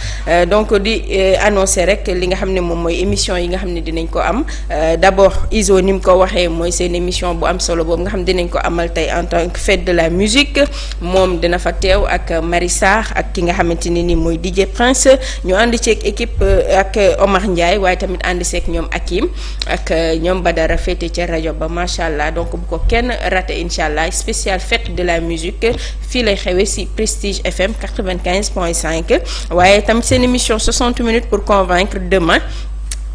donc di annoncer rek li nga xam ne moom mooy émission yi nga xam ne dinañ ko am d'abord Iso ni mu ko waxee mooy seen émission bu am solo boobu nga xam ne dinañ ko amal tey en tant que fête de la musique moom dina fa teew ak Marie Sarr ak ki nga xamante ne nii mooy DJ Prince ñu ànd ceeg équipe ak Omar Ndiaye waaye tamit ànd seeg ñoom Akim ak ñoom Badara féete ca rajo ba macha allah donc bu ko kenn raté incha allah spécial fête de la musique fii lay xewee si Prestige FM 95.5 waaye tamit seen émission 60 minutes pour convaincre demain.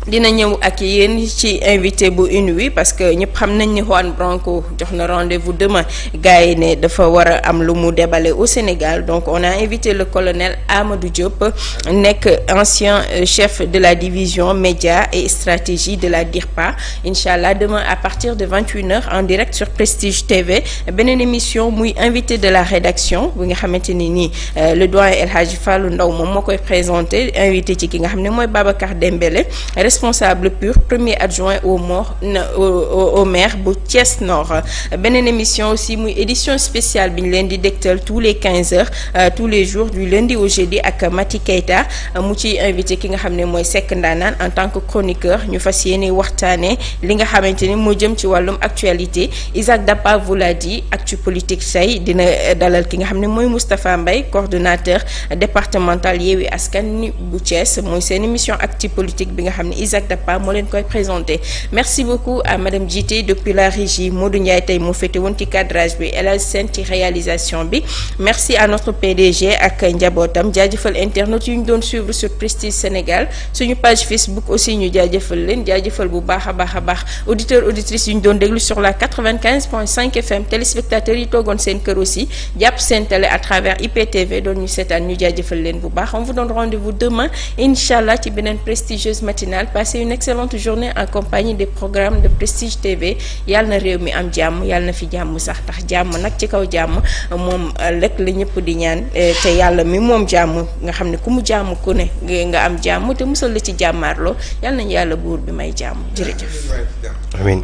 dina ñëw ak yéen ci invité bu Inouï parce que ñëpp xam nañ ni Juan Branco jox na rendez-vous demain gars yi ne dafa war a am lu mu déballer au Sénégal donc on a invité le colonel Amadou Diop nekk ancien chef de la division médias et stratégie de la DIRPA incha allah demain à partir de 21h en direct sur Prestige TV beneen émission muy invité de la rédaction bu nga xamante ni nii le doyen El Hadji Fallou Ndaw moom moo koy présenté invité ci ki nga xam ne mooy Babacar Dembélé responsable pur premier adjoint au maire bu Thiès Nord beneen émission aussi muy édition spéciale bi ñu leen di dégtal tous les 15 heures tous les jours du lundi au jeudi ak Mati Keita mu ci invité ki nga xam ne mooy Seck Ndaanaan en tant que chroniqueur ñu fas yéene waxtaanee li nga xamante ni moo jëm ci wàllum actualité Isaac Dappa vous l'a dit actu politique say dina dalal ki nga xam ne mooy Moustapha Mbaye coordonnateur départemental Yewwi Askan Wi bu Thiès mooy seen émission actu politique bi nga xam ne Isaac Dappa moo leen koy présenté merci beaucoup à madame Djité depuis la régie Modou Ndiaye tey moo féete woon ci cadrage bi El Hadj Sène ci réalisation bi merci à notre PDG ak njabootam jaajëfal internautes yu ñu doon suivre sur Prestige Sénégal suñu page Facebook aussi ñu jaajëfal leen jaajëfal bu baax a baax a baax auditeurs auditrices yu ñu doon déglu sur la 95.5 FM téléspectateurs yi toogoon seen kër aussi jàpp seen télé à travers IPTV doon ñu seetaan ñu jaajëfal leen bu baax on vous donne rendez-vous demain inch'Allah ci beneen prestigieuse matinale passez une excellente journée en compagnie des programmes de Prestige TV yàlla na réew mi am jàmm yàlla na fi jàmm sax tax jàmm nag ci kaw jàmm moom lekk la ñëpp di ñaan te yàlla mi moom jàmm nga xam ne ku mu jàmm ku ne nga am jàmm te musal la ci jàmmaarloo yàlla nañu yàlla buur bi may jàmm jërëjëf. amiin.